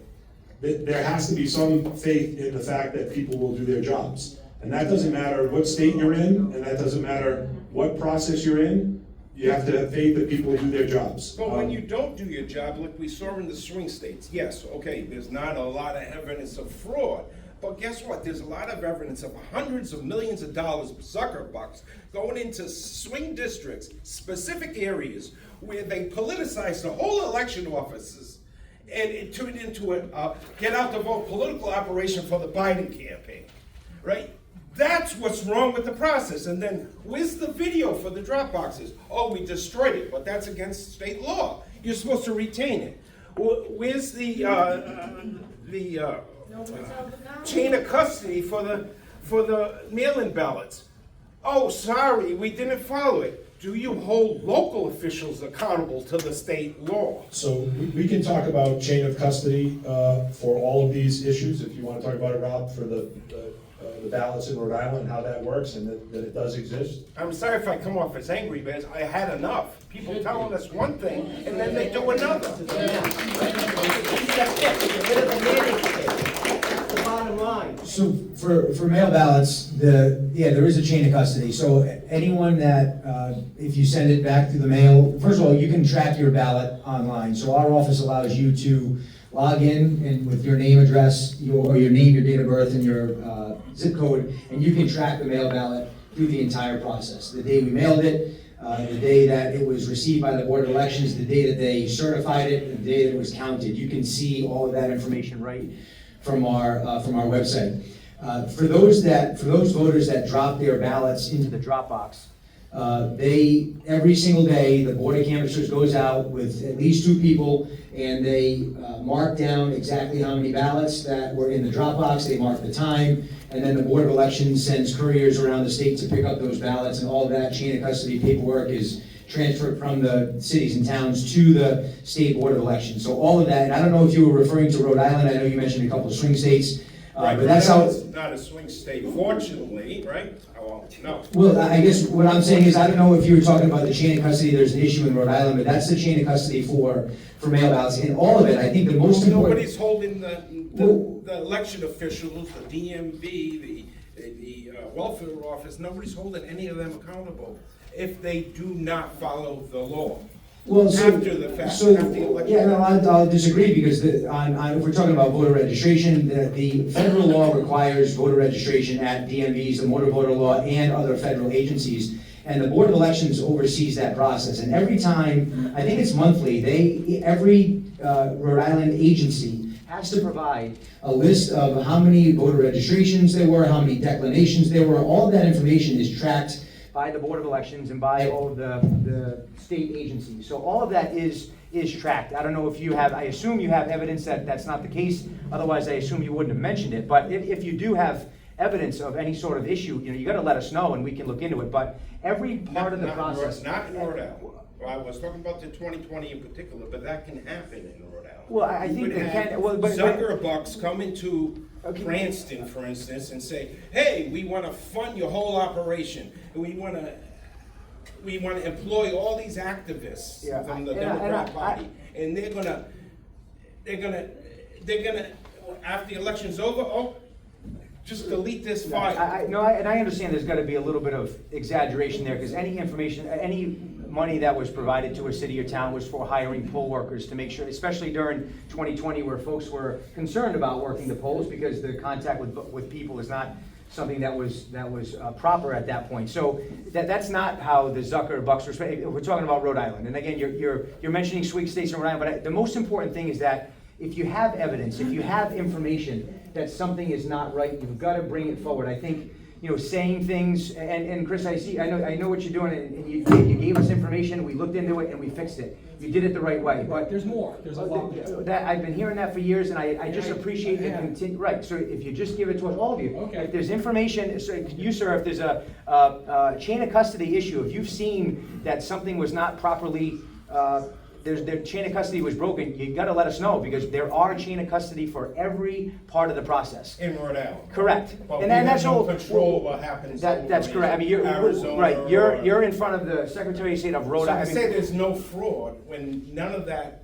there has to be some faith in the fact that people will do their jobs. And that doesn't matter what state you're in, and that doesn't matter what process you're in, you have to have faith that people will do their jobs. But when you don't do your job, like we saw in the swing states, yes, okay, there's not a lot of evidence of fraud, But guess what? There's a lot of evidence of hundreds of millions of dollars, sucker bucks, going into swing districts, specific areas, where they politicize the whole election offices, and it turned into a get out the vote political operation for the Biden campaign, right? That's what's wrong with the process. And then, where's the video for the drop boxes? Oh, we destroyed it, but that's against state law. You're supposed to retain it. Where's the chain of custody for the mail-in ballots? Oh, sorry, we didn't follow it. Do you hold local officials accountable to the state law? So we can talk about chain of custody for all of these issues, if you want to talk about it, Rob, for the ballots in Rhode Island, how that works, and that it does exist. I'm sorry if I come off as angry, but I had enough. People telling us one thing, and then they do another. The bottom line. So for mail ballots, there is a chain of custody. So anyone that, if you send it back through the mail, first of all, you can track your ballot online. So our office allows you to log in and with your name, address, your name, your date of birth, and your zip code, and you can track the mail ballot through the entire process. The day we mailed it, the day that it was received by the Board of Elections, the day that they certified it, the day that it was counted. You can see all of that information right from our website. For those voters that drop their ballots into the drop box, every single day, the Board of Canvassers goes out with at least 2 people, and they mark down exactly how many ballots that were in the drop box. They mark the time, and then the Board of Elections sends couriers around the state to pick up those ballots, and all of that chain of custody paperwork is transferred from the cities and towns to the state Board of Elections. So all of that, and I don't know if you were referring to Rhode Island. I know you mentioned a couple of swing states. Right, but that's how. It's not a swing state, fortunately, right? Oh, no. Well, I guess what I'm saying is, I don't know if you were talking about the chain of custody, there's an issue in Rhode Island, but that's the chain of custody for mail ballots. And all of it, I think the most important. Nobody's holding the election officials, the DMV, the welfare office, nobody's holding any of them accountable if they do not follow the law. Well, so, after the fact, so, after the election. yeah, no, I'll disagree, because if we're talking about voter registration, the federal law requires voter registration at DMVs, the motor voter law, and other federal agencies. And the Board of Elections oversees that process. And every time, I think it's monthly, every Rhode Island agency has to provide a list of how many voter registrations there were, how many declinations there were. All of that information is tracked by the Board of Elections and by all of the state agencies. So all of that is tracked. I don't know if you have, I assume you have evidence that that's not the case. Otherwise, I assume you wouldn't have mentioned it. But if you do have evidence of any sort of issue, you got to let us know and we can look into it. But every part of the process. Not in Rhode Island. Well, I was talking about the 2020 in particular, but that can happen in Rhode Island. Well, I think it can. Well, but Zuckerbucks come into Cranston, for instance, and say, "Hey, we want to fund your whole operation, and we want to employ all these activists from the Democrat Party, and they're gonna after the election's over, just delete this file." And I understand there's got to be a little bit of exaggeration there, because any information, any money that was provided to a city or town was for hiring poll workers to make sure, especially during 2020, where folks were concerned about working the polls because the contact with people is not something that was proper at that point. So that's not how the Zucker Bucks were. We're talking about Rhode Island, and again, you're mentioning swing states in Rhode Island, but the most important thing is that if you have evidence, if you have information that something is not right, you've got to bring it forward. I think, saying things, and Chris, I know what you're doing, and you gave us information, we looked into it, and we fixed it. You did it the right way. But there's more. There's a lot more. That I've been hearing that for years, and I just appreciate the continue. Right. So if you just give it to us, all of you. Okay. If there's information, so you, sir, if there's a chain of custody issue, if you've seen that something was not properly. The chain of custody was broken, you got to let us know, because there are a chain of custody for every part of the process. In Rhode Island. Correct. But and that's no control of what happens. That's correct. I mean, you're in front of the Secretary of State of Rhode Island. So I say there's no fraud when none of that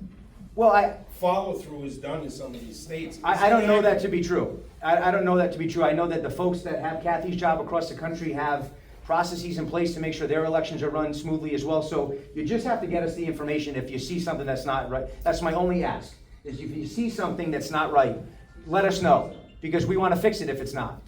follow through is done in some of these states. I don't know that to be true. I don't know that to be true. I know that the folks that have Kathy's job across the country have processes in place to make sure their elections are run smoothly as well. So you just have to get us the information if you see something that's not right. That's my only ask, is if you see something that's not right, let us know. because we want to fix it if it's not.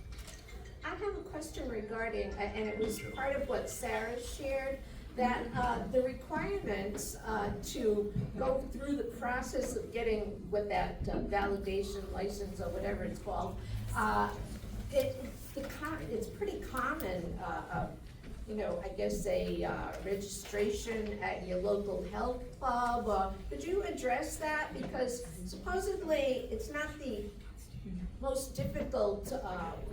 I have a question regarding, and it was part of what Sarah shared, that the requirements to go through the process of getting what that validation license or whatever it's called, it's pretty common, I guess a registration at your local health club. Could you address that? Because supposedly it's not the most difficult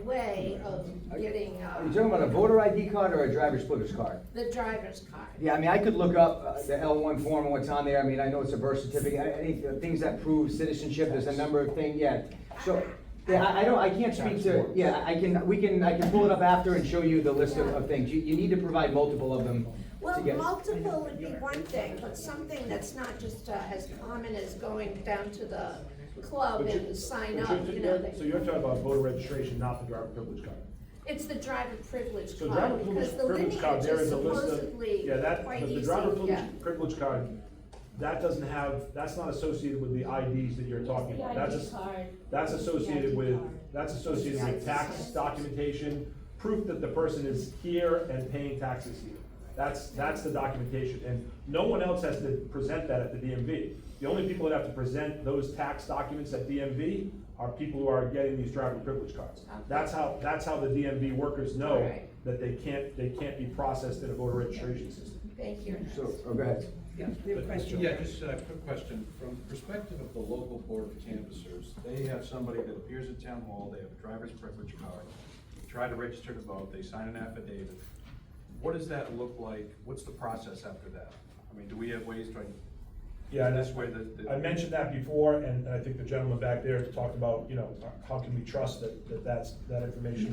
way of getting Are you talking about a voter ID card or a driver's privilege card? the driver's card. Yeah, I mean, I could look up the L1 form and what's on there. I mean, I know it's a birth certificate, things that prove citizenship, there's a number of things, yeah. So, yeah, I can't speak to, yeah, I can pull it up after and show you the list of things. You need to provide multiple of them to Well, get. multiple would be one thing, but something that's not just as common as going down to the club and sign up, So you're talking about voter registration, not the driver privilege card? It's the driver privilege So driver card, because the privilege card, lineage there is is a list of, supposedly yeah, that, quite but the easy, driver yeah. privilege card, that doesn't have, that's not associated with the IDs that you're talking about. That's associated with, tax documentation, proof that the person is here and paying taxes here. That's the documentation, and no one else has to present that at the DMV. The only people that have to present those tax documents at DMV are people who are getting these driver privilege cards. That's how the DMV workers know Right. that they can't be processed in a voter registration system. Thank you. So, go ahead. Yeah, we have a question. Yeah, just a quick question. From the perspective of the local board of canvassers, they have somebody that appears at town hall, they have a driver's privilege card, they try to register to vote, they sign an affidavit. What does that look like? What's the process after that? I mean, do we have ways to, Yeah, and this way that? I mentioned that before, and I think the gentleman back there talked about, how can we trust that information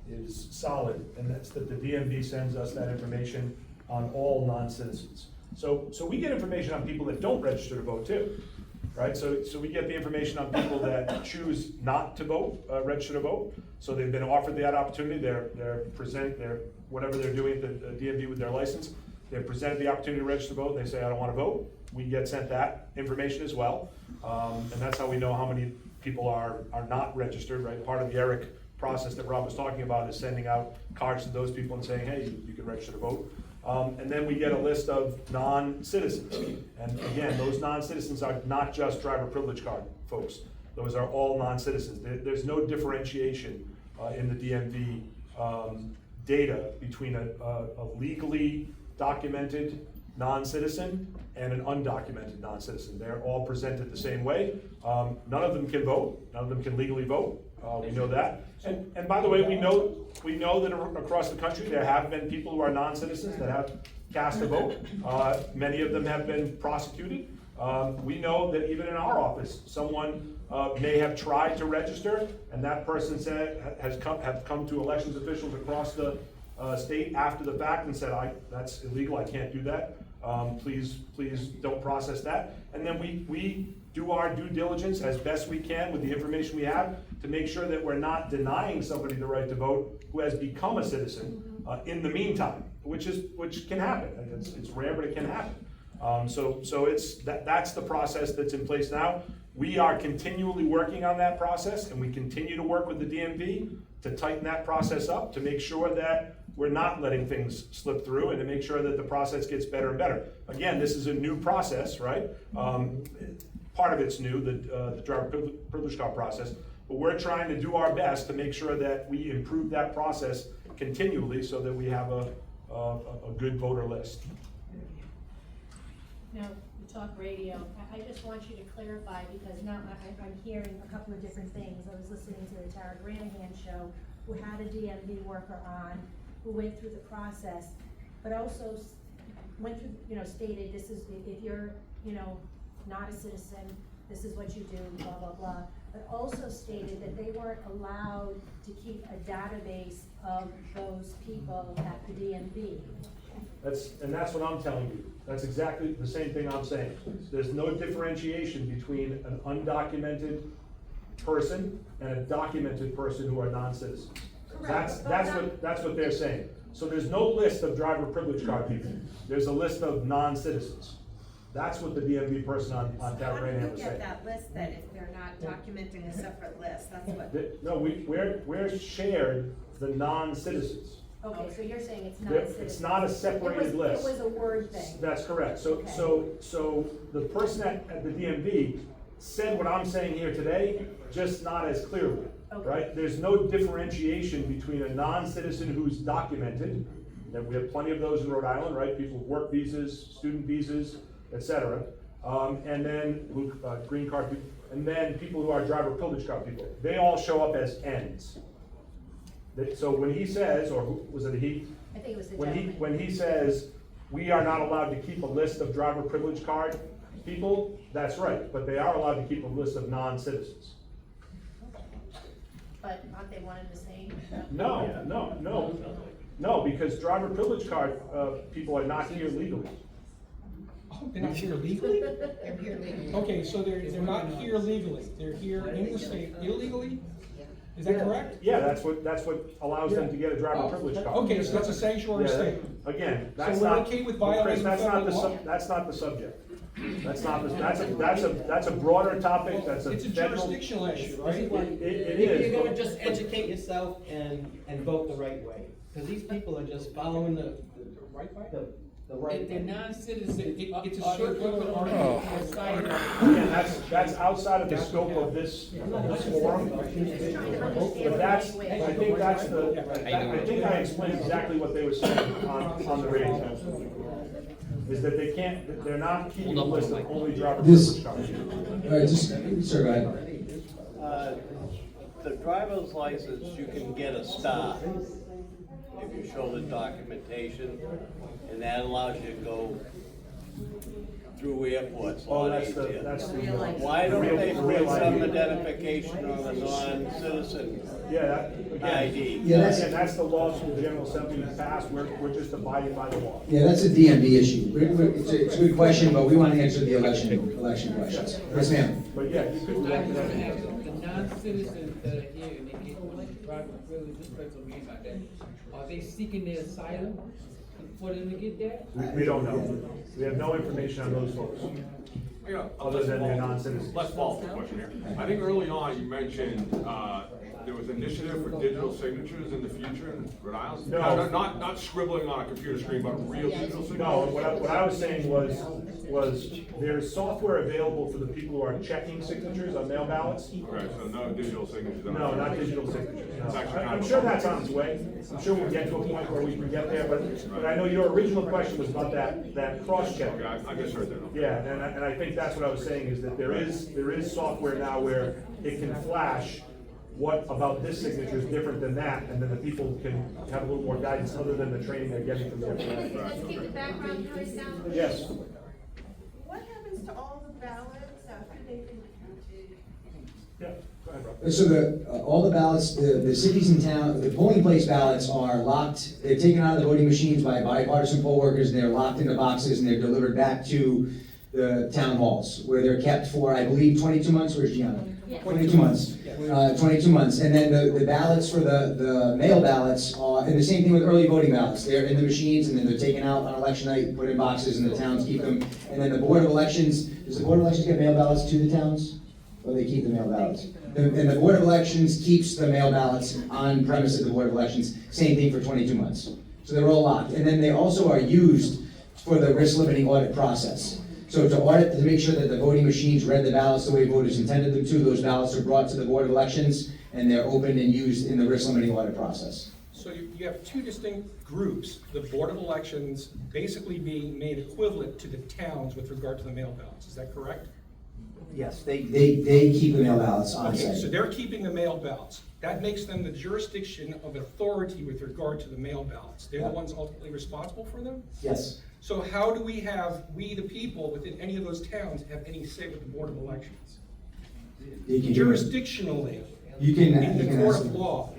is solid, and that's that the DMV sends us that information on all non-citizens. So we get information on people that don't register to vote too, right? So we get the information on people that choose not to vote, register to vote. So they've been offered that opportunity, they're whatever they're doing at the DMV with their license, they're presented the opportunity to register to vote, and they say, I don't wanna vote. We get sent that information as well. And that's how we know how many people are not registered, right? Part of the ERIC process that Rob was talking about is sending out cards to those people and saying, hey, you can register to vote. And then we get a list of non-citizens. And again, those non-citizens are not just driver privilege card folks. Those are all non-citizens. There's no differentiation in the DMV data between a legally documented non-citizen and an undocumented non-citizen. They're all presented the same way. None of them can vote. None of them can legally vote. We know that. And by the way, we know that across the country there have been people who are non-citizens that have cast a vote. Many of them have been prosecuted. We know that even in our office, someone may have tried to register, and that person have come to elections officials across the state after the fact and said, that's illegal, I can't do that. Please don't process that. And then we do our due diligence as best we can with the information we have to make sure that we're not denying somebody the right to vote who has become a citizen in the meantime, which can happen. It's rare, but it can happen. So that's the process that's in place now. We are continually working on that process, and we continue to work with the DMV to tighten that process up, to make sure that we're not letting things slip through, and to make sure that the process gets better and better. Again, this is a new process, right? Part of it's new, the driver privilege card process, but we're trying to do our best to make sure that we improve that process continually so that we have a good voter list. Now, we talk radio. I just want you to clarify, because now I'm hearing a couple of different things. I was listening to the Tara Granahan show, who had a DMV worker on, who went through the process, but also went through, stated this is, if you're, not a citizen, this is what you do, blah, blah, blah. But also stated that they weren't allowed to keep a database of those people at the DMV. That's what I'm telling you. That's exactly the same thing I'm saying. There's no differentiation between an undocumented person and a documented person who are non-citizens. That's what they're saying. So there's no list of driver privilege card people. There's a list of non-citizens. That's what the DMV person on How Town do Rainham you was get saying. that list then if they're not documenting a separate list? That's what. No, we're shared the non-citizens. Okay, so you're saying it's not There- citizen. It's not a separated list. It was a word thing. That's correct. So, Okay. so the person at the DMV said what I'm saying here today, just not as clearly, Okay. right? There's no differentiation between a non-citizen who's documented, and we have plenty of those in Rhode Island, right? People with work visas, student visas, et cetera. And then green card people, and then people who are driver privilege card people. They all show up as Ns. So when he says, or was it a he? I think it was the When gentleman. when he says, we are not allowed to keep a list of driver privilege card people, that's right, but they are allowed to keep a list of non-citizens. But aren't they one and the same? No, because driver privilege card, people are not here legally. Oh, they're not here legally? They're here legally. Okay, so they're not here legally, they're here in the state illegally? Is that correct? Yeah, that's what allows them to get a driver privilege card. Okay, so that's a sanctuary Yeah, state. Again, So that's we're not. okay with Chris, violating that's not federal law? That's not the subject. That's a broader topic, that's a It's a federal. jurisdictional issue, right? It Maybe is. you're gonna just educate yourself and vote the right way, because these people are just following the right way? The right If they're way. non-citizens, It's a are they circular working argument. on the site? Again, that's outside of the scope of this forum. But that's, I think that's I think I explained exactly what they were saying on the radio. Is that they're not keeping a list of only driver This- privilege cards. All right, just, sir, go ahead. The driver's license, you can get a star if you show the documentation, and that allows you to go through airports a Oh, lot that's easier. the. Why don't they the real put some ID. identification on a non-citizen Yeah, ID? That's the laws from the General Assembly passed, we're just abiding by the law. Yeah, that's a DMV issue. It's a good question, but we want to answer the election questions. Yes, ma'am. But yeah, you could. I'm gonna have the non-citizens that are here and they get driver privilege, this person mean by that. Are they seeking their asylum for them to get that? We don't know. We have no information on those folks, other than they're non-citizens. Let's follow up the question here. I think early on you mentioned, there was an initiative for digital signatures in the future in Rhode Island? No. Not scribbling on a computer screen, but real digital signatures? No, what I was saying was there's software available for the people who are checking signatures on mail ballots. Okay, so no digital signatures? No, not digital signatures, It's no. actually kind I'm of- sure that's on its way. I'm sure we'll get to a point where we can get there, but I know your original question was about that cross-check. Okay, I misheard that. Yeah, and I think that's what I was saying, is that there is software now where it can flash what about this signature is different than that, and then the people can have a little more guidance other than the training they're getting from their. Let's keep the background noise down. Yes. What happens to all the ballots after they've been counted? Yeah, go ahead, Rob. So all the ballots, the cities and town, the polling place ballots are locked, they're taken out of the voting machines by bipartisan poll workers, and they're locked into boxes, and they're delivered back to the town halls, where they're kept for, I believe, 22 months, where's Gianna? 22 months. 22 months, and then the ballots for the mail ballots are, and the same thing with early voting ballots, they're in the machines, and then they're taken out on election night, put in boxes, and the towns keep them. And then the Board of Elections, does the Board of Elections get mail ballots to the towns? Or they keep the mail ballots? And the Board of Elections keeps the mail ballots on premise at the Board of Elections, same thing for 22 months. So they're all locked, and then they also are used for the risk limiting audit process. So to audit, to make sure that the voting machines read the ballots the way voters intended them to, those ballots are brought to the Board of Elections, and they're opened and used in the risk limiting audit process. So you have two distinct groups, the Board of Elections basically being made equivalent to the towns with regard to the mail ballots, is that correct? Yes, they keep the mail ballots on Okay, so site. they're keeping the mail ballots. That makes them the jurisdiction of authority with regard to the mail ballots. They're the ones ultimately responsible for them? Yes. So how do we the people within any of those towns, have any say with the Board of Elections? Jurisdictionally, in the court of law.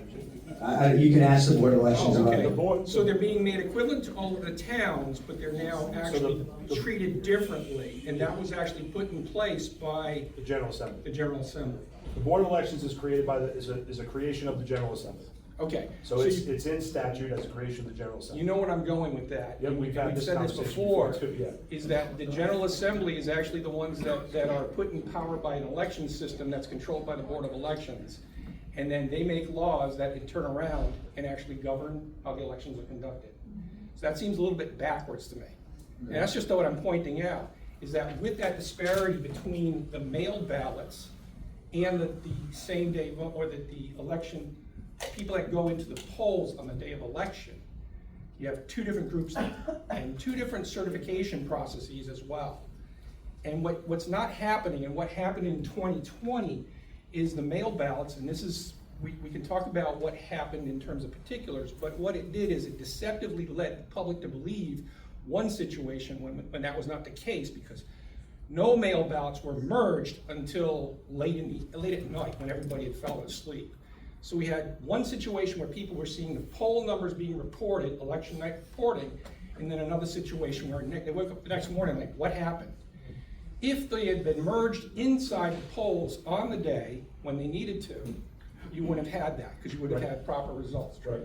You can ask the Board of Elections about it. Okay, so they're being made equivalent to all of the towns, but they're now actually treated differently, and that was actually put in place by The General Assembly. the General Assembly. The Board of Elections is created is a creation of the General Assembly. Okay. So it's in statute as a creation of the General Assembly. You know where I'm going with that. Yep, we've had this said this conversation before, before, too, yeah. is that the General Assembly is actually the ones that are put in power by an election system that's controlled by the Board of Elections. And then they make laws that turn around and actually govern how the elections are conducted. So that seems a little bit backwards to me. And that's just what I'm pointing out, is that with that disparity between the mail ballots and the same day vote, or the election, people that go into the polls on the day of election, you have two different groups and two different certification processes as well. And what's not happening, and what happened in 2020, is the mail ballots, and this is, we can talk about what happened in terms of particulars, but what it did is it deceptively led the public to believe one situation when that was not the case, because no mail ballots were merged until late at night when everybody had fallen asleep. So we had one situation where people were seeing the poll numbers being reported, election night reporting, and then another situation where they woke up the next morning like, what happened? If they had been merged inside the polls on the day when they needed to, you wouldn't have had that, because you would have had proper results. Right.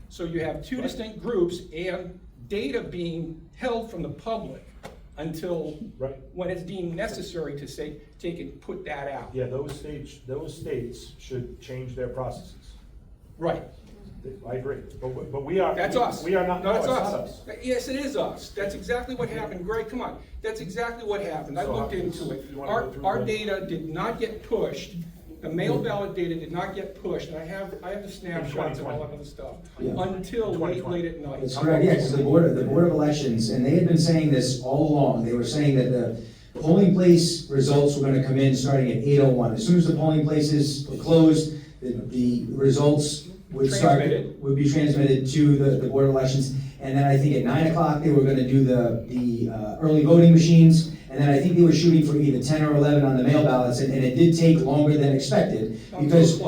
So you have two distinct groups and data being held from the public until when it's deemed necessary to say, take and put that out. Yeah, those states should change their processes. Right. I agree, but we are. That's us. We are not. No, No, it's it's us. not us. Yes, it is us. That's exactly what happened. Greg, come on. That's exactly what happened. I So looked how- into it. you wanna go through Our the- data did not get pushed. The mail ballot data did not get pushed, and I have the snapshots and all that other stuff, Yeah. until late at night. That's correct, yeah, because the Board of Elections, and they had been saying this all along, they were saying that the polling place results were gonna come in starting at 8:01. As soon as the polling places were closed, the results would be transmitted to the Board of Elections. And then I think at 9 o'clock, they were gonna do the early voting machines. And then I think they were shooting for either 10 or 11 on the mail ballots, and it did take longer than expected, because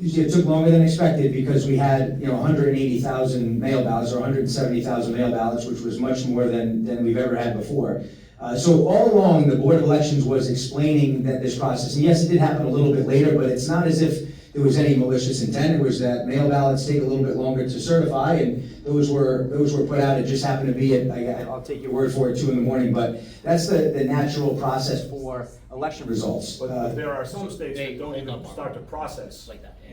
it took longer than expected because we had, 180,000 mail ballots, or 170,000 mail ballots, which was much more than we've ever had before. So all along, the Board of Elections was explaining that this process, and yes, it did happen a little bit later, but it's not as if there was any malicious intent. It was that mail ballots take a little bit longer to certify, and those were put out. It just happened to be I'll take your word for it, 2 in.the morning, but that's the natural process for election results. But there are some states that don't even start to process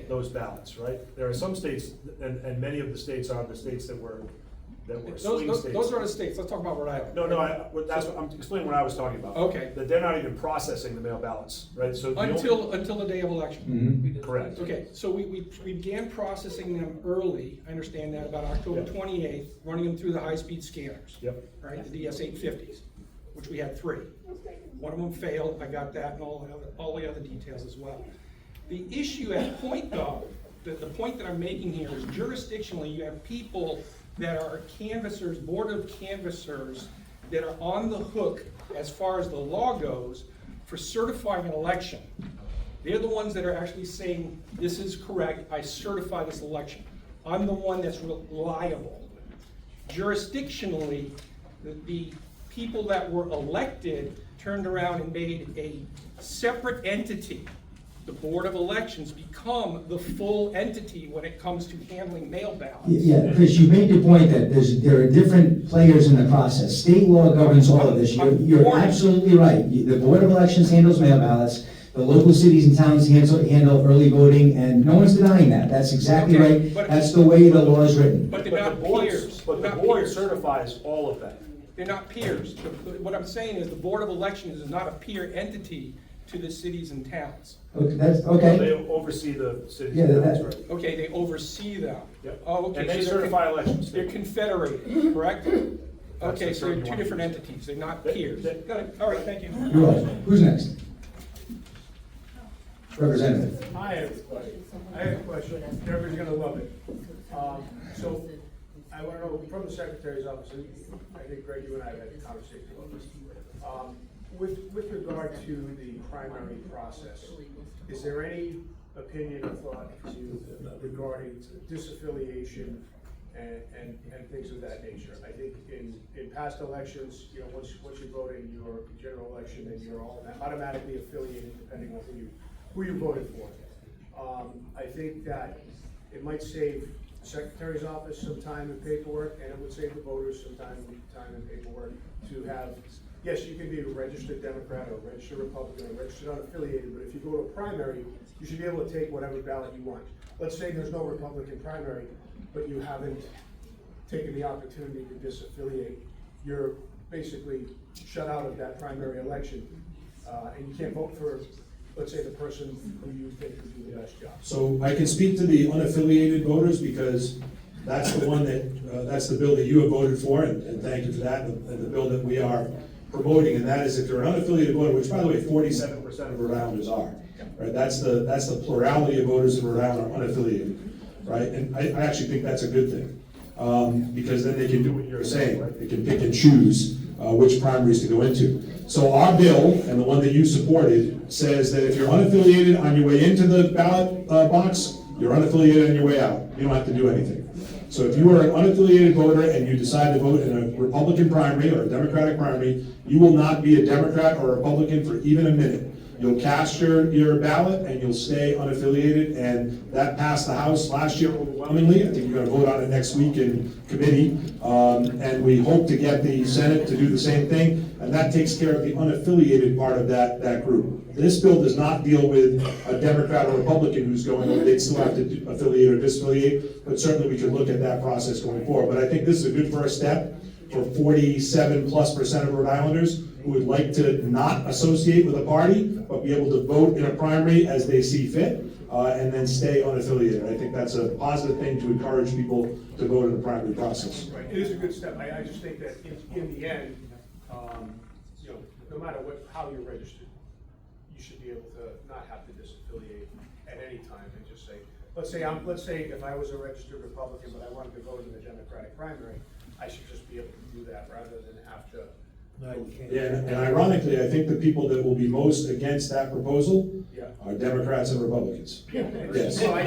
those ballots, right? There are some states, and many of the states are the states that were swing states. Those are the states. Let's talk about Rhode Island. No, I'm explaining what I was talking about. Okay. That they're not even processing the mail ballots, right? So Until the day of election. Correct. Okay, so we began processing them early, I understand that, about October 28th, running them through the high-speed scanners. Yep. Right, the DS-850s, which we had 3. One of them failed, I got that, and all the other details as well. The issue at point, though, the point that I'm making here is jurisdictionally, you have people that are canvassers, board of canvassers, that are on the hook as far as the law goes for certifying an election. They're the ones that are actually saying, this is correct, I certify this election. I'm the one that's reliable. Jurisdictionally, the people that were elected turned around and made a separate entity. The Board of Elections become the full entity when it comes to handling mail ballots. Yeah, Chris, you made the point that there are different players in the process. State law governs all of this. You're absolutely right. The Board of Elections handles mail ballots. The local cities and towns handle early voting, and no one's denying that. That's exactly right. That's the way the law is written. But they're not peers. But the board certifies all of that. They're not peers. What I'm saying is the Board of Elections is not a peer entity to the cities and towns. Okay, that's okay. They oversee the cities Yeah, and towns, right? Okay, they oversee them. Yep. Oh, okay. And they so they're certify elections. They're confederated, correct? That's Okay, the so term they're you two want to different use. entities. They're not peers. Got it. All right, thank you. You're welcome. Who's next? Representative. I have a question. Everybody's gonna love it. So, I wanna know from the Secretary's office, and I think Greg, you and I have had a conversation about this. With regard to the primary process, is there any opinion or thought regarding disaffiliation and things of that nature? I think in past elections, once you vote in your general election, then you're all automatically affiliated depending on who you voted for. I think that it might save the secretary's office some time and paperwork, and it would save the voters some time and paperwork to have, yes, you can be a registered Democrat or a registered Republican or registered unaffiliated, but if you go to a primary, you should be able to take whatever ballot you want. Let's say there's no Republican primary, but you haven't taken the opportunity to disaffiliate. You're basically shut out of that primary election, and you can't vote for, let's say, the person who you think would do the best job. So I can speak to the unaffiliated voters because that's the one that, that's the bill that you have voted for, and thank you for that, and the bill that we are promoting, and that is if you're an unaffiliated voter, which by the way, 47% of Rhode Islanders are, right? That's the plurality of voters in Rhode Island are unaffiliated, right? And I actually think that's a good thing, because then they can do what you're saying, right? They can pick and choose which primaries to go into. So our bill, and the one that you supported, says that if you're unaffiliated on your way into the ballot box, you're unaffiliated on your way out. You don't have to do anything. So if you are an unaffiliated voter and you decide to vote in a Republican primary or a Democratic primary, you will not be a Democrat or a Republican for even a minute. You'll cast your ballot and you'll stay unaffiliated, and that passed the House last year overwhelmingly. I think you're gonna vote on it next week in committee, and we hope to get the Senate to do the same thing, and that takes care of the unaffiliated part of that group. This bill does not deal with a Democrat or Republican who's going over, they'd still have to affiliate or disaffiliate, but certainly we could look at that process going forward. But I think this is a good first step for 47+% of Rhode Islanders who would like to not associate with a party, but be able to vote in a primary as they see fit, and then stay unaffiliated. I think that's a positive thing to encourage people to vote in the primary process. Right, it is a good step. I just think that in the end, you know, no matter how you're registered, you should be able to not have to disaffiliate at any time and just say, let's say if I was a registered Republican, but I wanted to vote in the Democratic primary, I should just be able to do that rather than have to. Yeah, and ironically, I think the people that will be most against that proposal are Democrats and Republicans. Yes. So I'm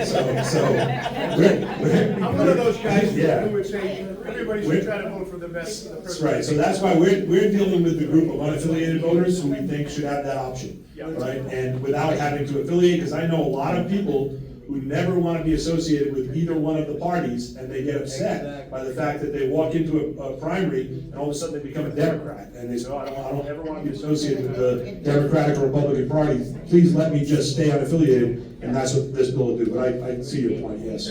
one of those guys Yeah. who would say everybody should try to vote for the best. That's right, so that's why we're dealing with the group of unaffiliated voters who we think should have that option, right? And without having to affiliate, because I know a lot of people who never want to be associated with either one of the parties, and they get upset by the fact that they walk into a primary and all of a sudden they become a Democrat, and they say, oh, I don't ever want to be associated with the Democratic or Republican Party, please let me just stay unaffiliated, and that's what this bill will do, but I see your point, yes.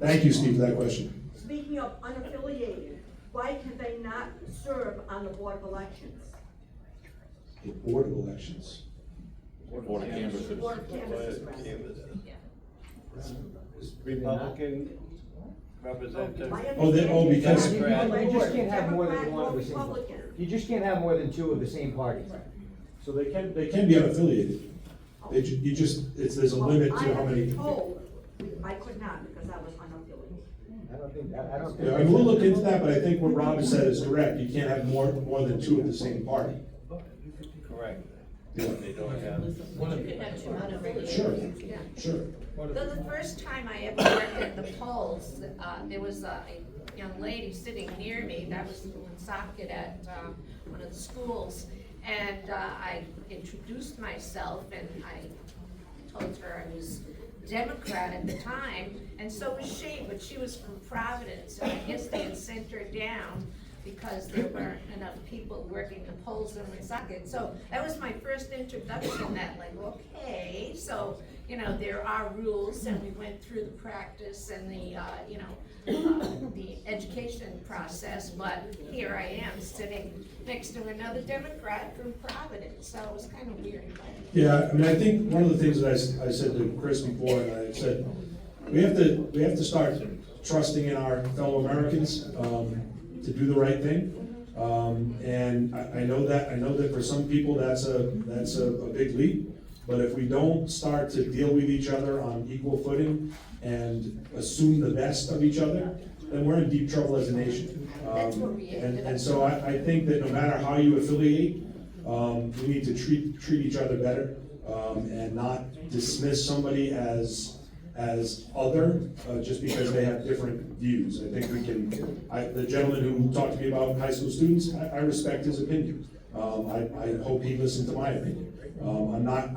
Thank you, Steve, for that question. Speaking of unaffiliated, why can they not serve on the Board of Elections? The Board of Elections. Board of Canvassers. Board of Canvassers, rather. Republican representative. Because You just can't have more than one of the same party. You just can't have more than two of the same party. So they can be unaffiliated. There's a limit to how many. I was told I could not because I was unaffiliated. I don't think. Yeah, I mean, we'll look into that, but I think what Rob has said is correct. You can't have more than two of the same party. Correct. Yeah. They don't have. You could have two unaffiliated. Sure, Yeah. sure. The first time I ever worked at the polls, there was a young lady sitting near me, that was in Woonsocket at one of the schools, and I introduced myself, and I told her I was Democrat at the time, and so was she, but she was from Providence, and I guess they had sent her down because there weren't enough people working the polls in Woonsocket. So that was my first introduction, that like, okay, so, you know, there are rules, and we went through the practice and the, the education process, but here I am sitting next to another Democrat from Providence, so it was kind of weird. Yeah, I mean, I think one of the things that I said to Chris before, and I said, we have to start trusting in our fellow Americans, to do the right thing. And I know that for some people that's a big leap, but if we don't start to deal with each other on equal footing and assume the best of each other, then we're in deep trouble as a nation. And so I think that no matter how you affiliate, we need to treat each other better, and not dismiss somebody as other, just because they have different views. I think we can, the gentleman who talked to me about high school students, I respect his opinion. I hope he listened to my opinion. I'm not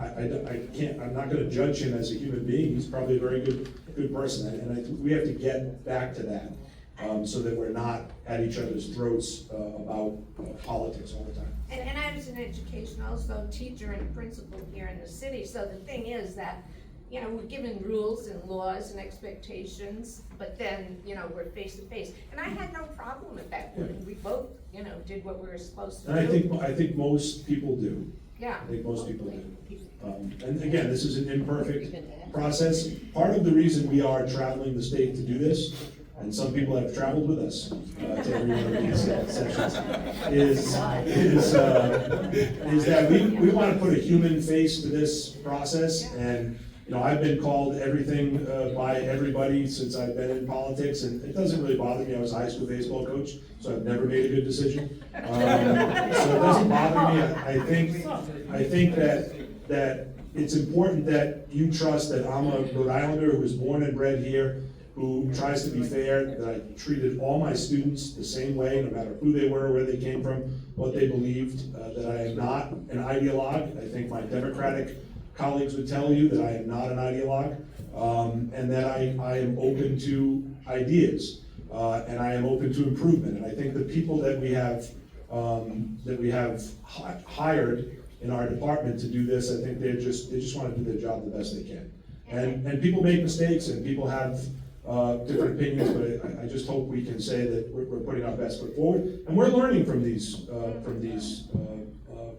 gonna judge him as a human being. He's probably a very good good person, and we have to get back to that, so that we're not at each other's throats about politics all the time. And I was an education, also teacher and principal here in the city, so the thing is that, you know, we're given rules and laws and expectations, but then, you know, we're face to face. And I had no problem with that, we both, you know, did what we were supposed to do. And I think most people do. Yeah. I think most people do. And again, this is an imperfect process. Part of the reason we are traveling the state to do this, and some people have traveled with us to every one of these sessions, is that we want to put a human face to this process. And you know, I've been called everything by everybody since I've been in politics, and it doesn't really bother me. I was a high school baseball coach, so I've never made a good decision. So it doesn't bother me. I think that it's important that you trust that I'm a Rhode Islander who was born and bred here, who tries to be fair, that I treated all my students the same way, no matter who they were, where they came from, what they believed, that I am not an ideologue. I think my Democratic colleagues would tell you that I am not an ideologue, and that I am open to ideas, and I am open to improvement. And I think the people that we have hired in our department to do this, I think they just want to do their job the best they can. And people make mistakes, and people have different opinions, but I just hope we can say that we're putting our best foot forward, and we're learning from these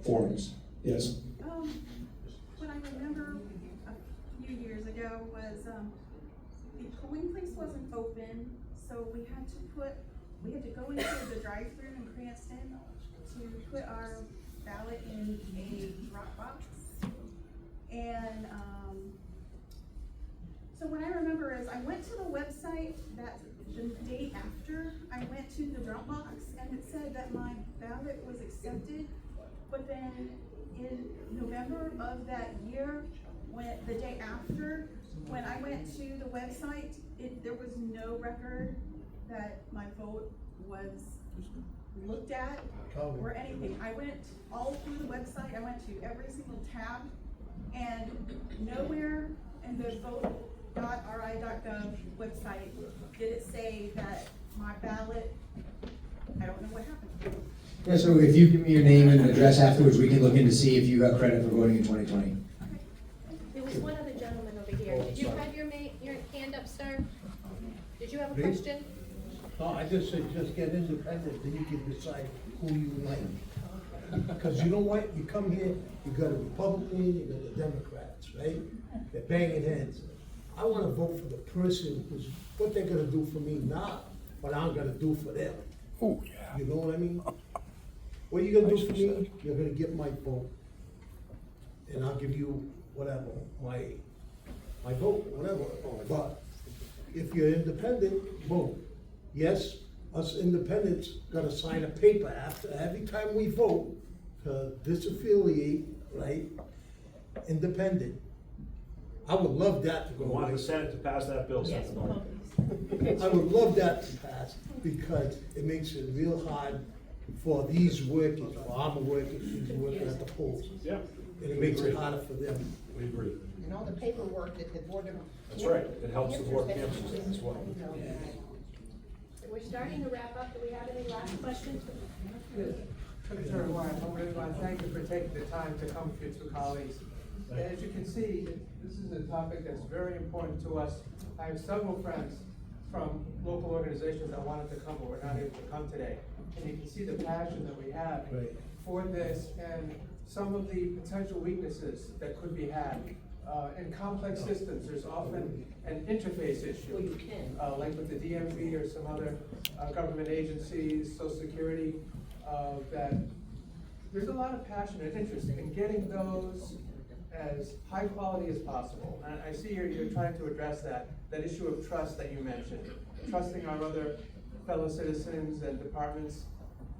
forums. Yes. What I remember a few years ago was the polling place wasn't open, so we had to go into the drive-thru in Cranston to put our ballot in a drop box. And so what I remember is I went to the website that the day after I went to the drop box, and it said that my ballot was accepted, but then in November of that year, the day after, when I went to the website, there was no record that my vote was looked at or anything. I went all through the website, I went to every single tab, and nowhere in the vote.ri.gov website did it say that my ballot, I don't know what happened. Yeah, so if you give me your name and address afterwards, we can look in to see if you got credit for voting in 2020. There was one other gentleman over here. Did you have your hand up, sir? Did you have a question? No, I just said, just get independent, then you can decide who you like. Because you know what, you come here, you got a Republican, you got the Democrats, right? They're banging heads. I wanna vote for the person who's, what they're gonna do for me now, what I'm gonna do for them. Oh, yeah. You know what I mean? What are you gonna do for me? You're gonna get my vote. And I'll give you whatever, my vote, whatever. But if you're independent, boom. Yes, us independents gotta sign a paper after, every time we vote to disaffiliate, right? Independent. I would love that to go away. We want the Senate to pass that bill, Yes. Senator. I would love that to pass, because it makes it real hard for these workers, for our workers, who's working at the polls. Yeah. And it makes it harder for them. We agree. And all the paperwork that the board of. That's right. It helps the board of canvassers as well. We're starting to wrap up. Do we have any last questions? Secretary White, I really want to thank you for taking the time to come with your two colleagues. And as you can see, this is a topic that's very important to us. I have several friends from local organizations that wanted to come, but were not able to come today. And you can see the passion that we have for this and some of the potential weaknesses that could be had. In complex systems, there's often an interface issue, like with the DMV or some other government agencies, Social Security, that there's a lot of passion and interest in getting those as high quality as possible. And I see you're trying to address that issue of trust that you mentioned, trusting our other fellow citizens and departments.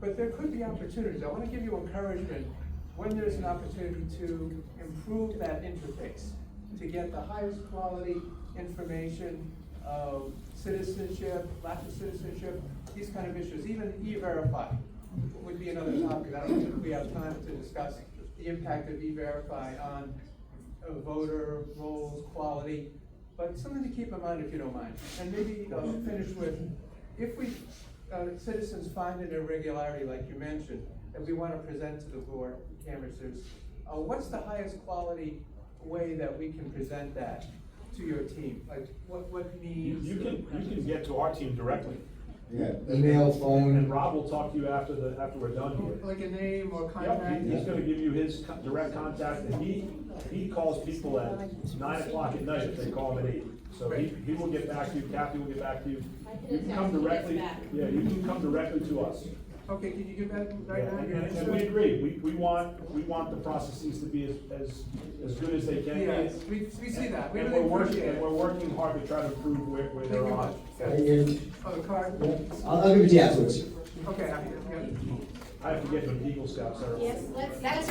But there could be opportunities. I want to give you encouragement when there's an opportunity to improve that interface, to get the highest quality information, citizenship, lack of citizenship, these kind of issues. Even E-Verify would be another topic. I don't think we have time to discuss the impact of E-Verify on voter rolls, quality. But something to keep in mind if you don't mind. And maybe finish with, if we, citizens find an irregularity like you mentioned, that we want to present to the board canvassers, what's the highest quality way that we can present that to your team? Like what means? You can get to our team directly. Yeah, email, phone. And Rob will talk to you after we're done here. Like a name or Yep, contact? he's gonna give you his direct contact, and he calls people at 9 o'clock at night if they call him at 8. So he will get back to you, Kathy will get back to you. You can come directly, yeah, you can come directly to us. Okay, can you give that right Yeah, now? and we agree, we want the processes to be as good as they can be. Yes, we see that. We And really we're appreciate it. working hard to try to improve where Thank they're you on. much. And- Oh, the card? I'll give it to you afterwards. Okay. I have to get to an Eagle Scout ceremony. Yes, that's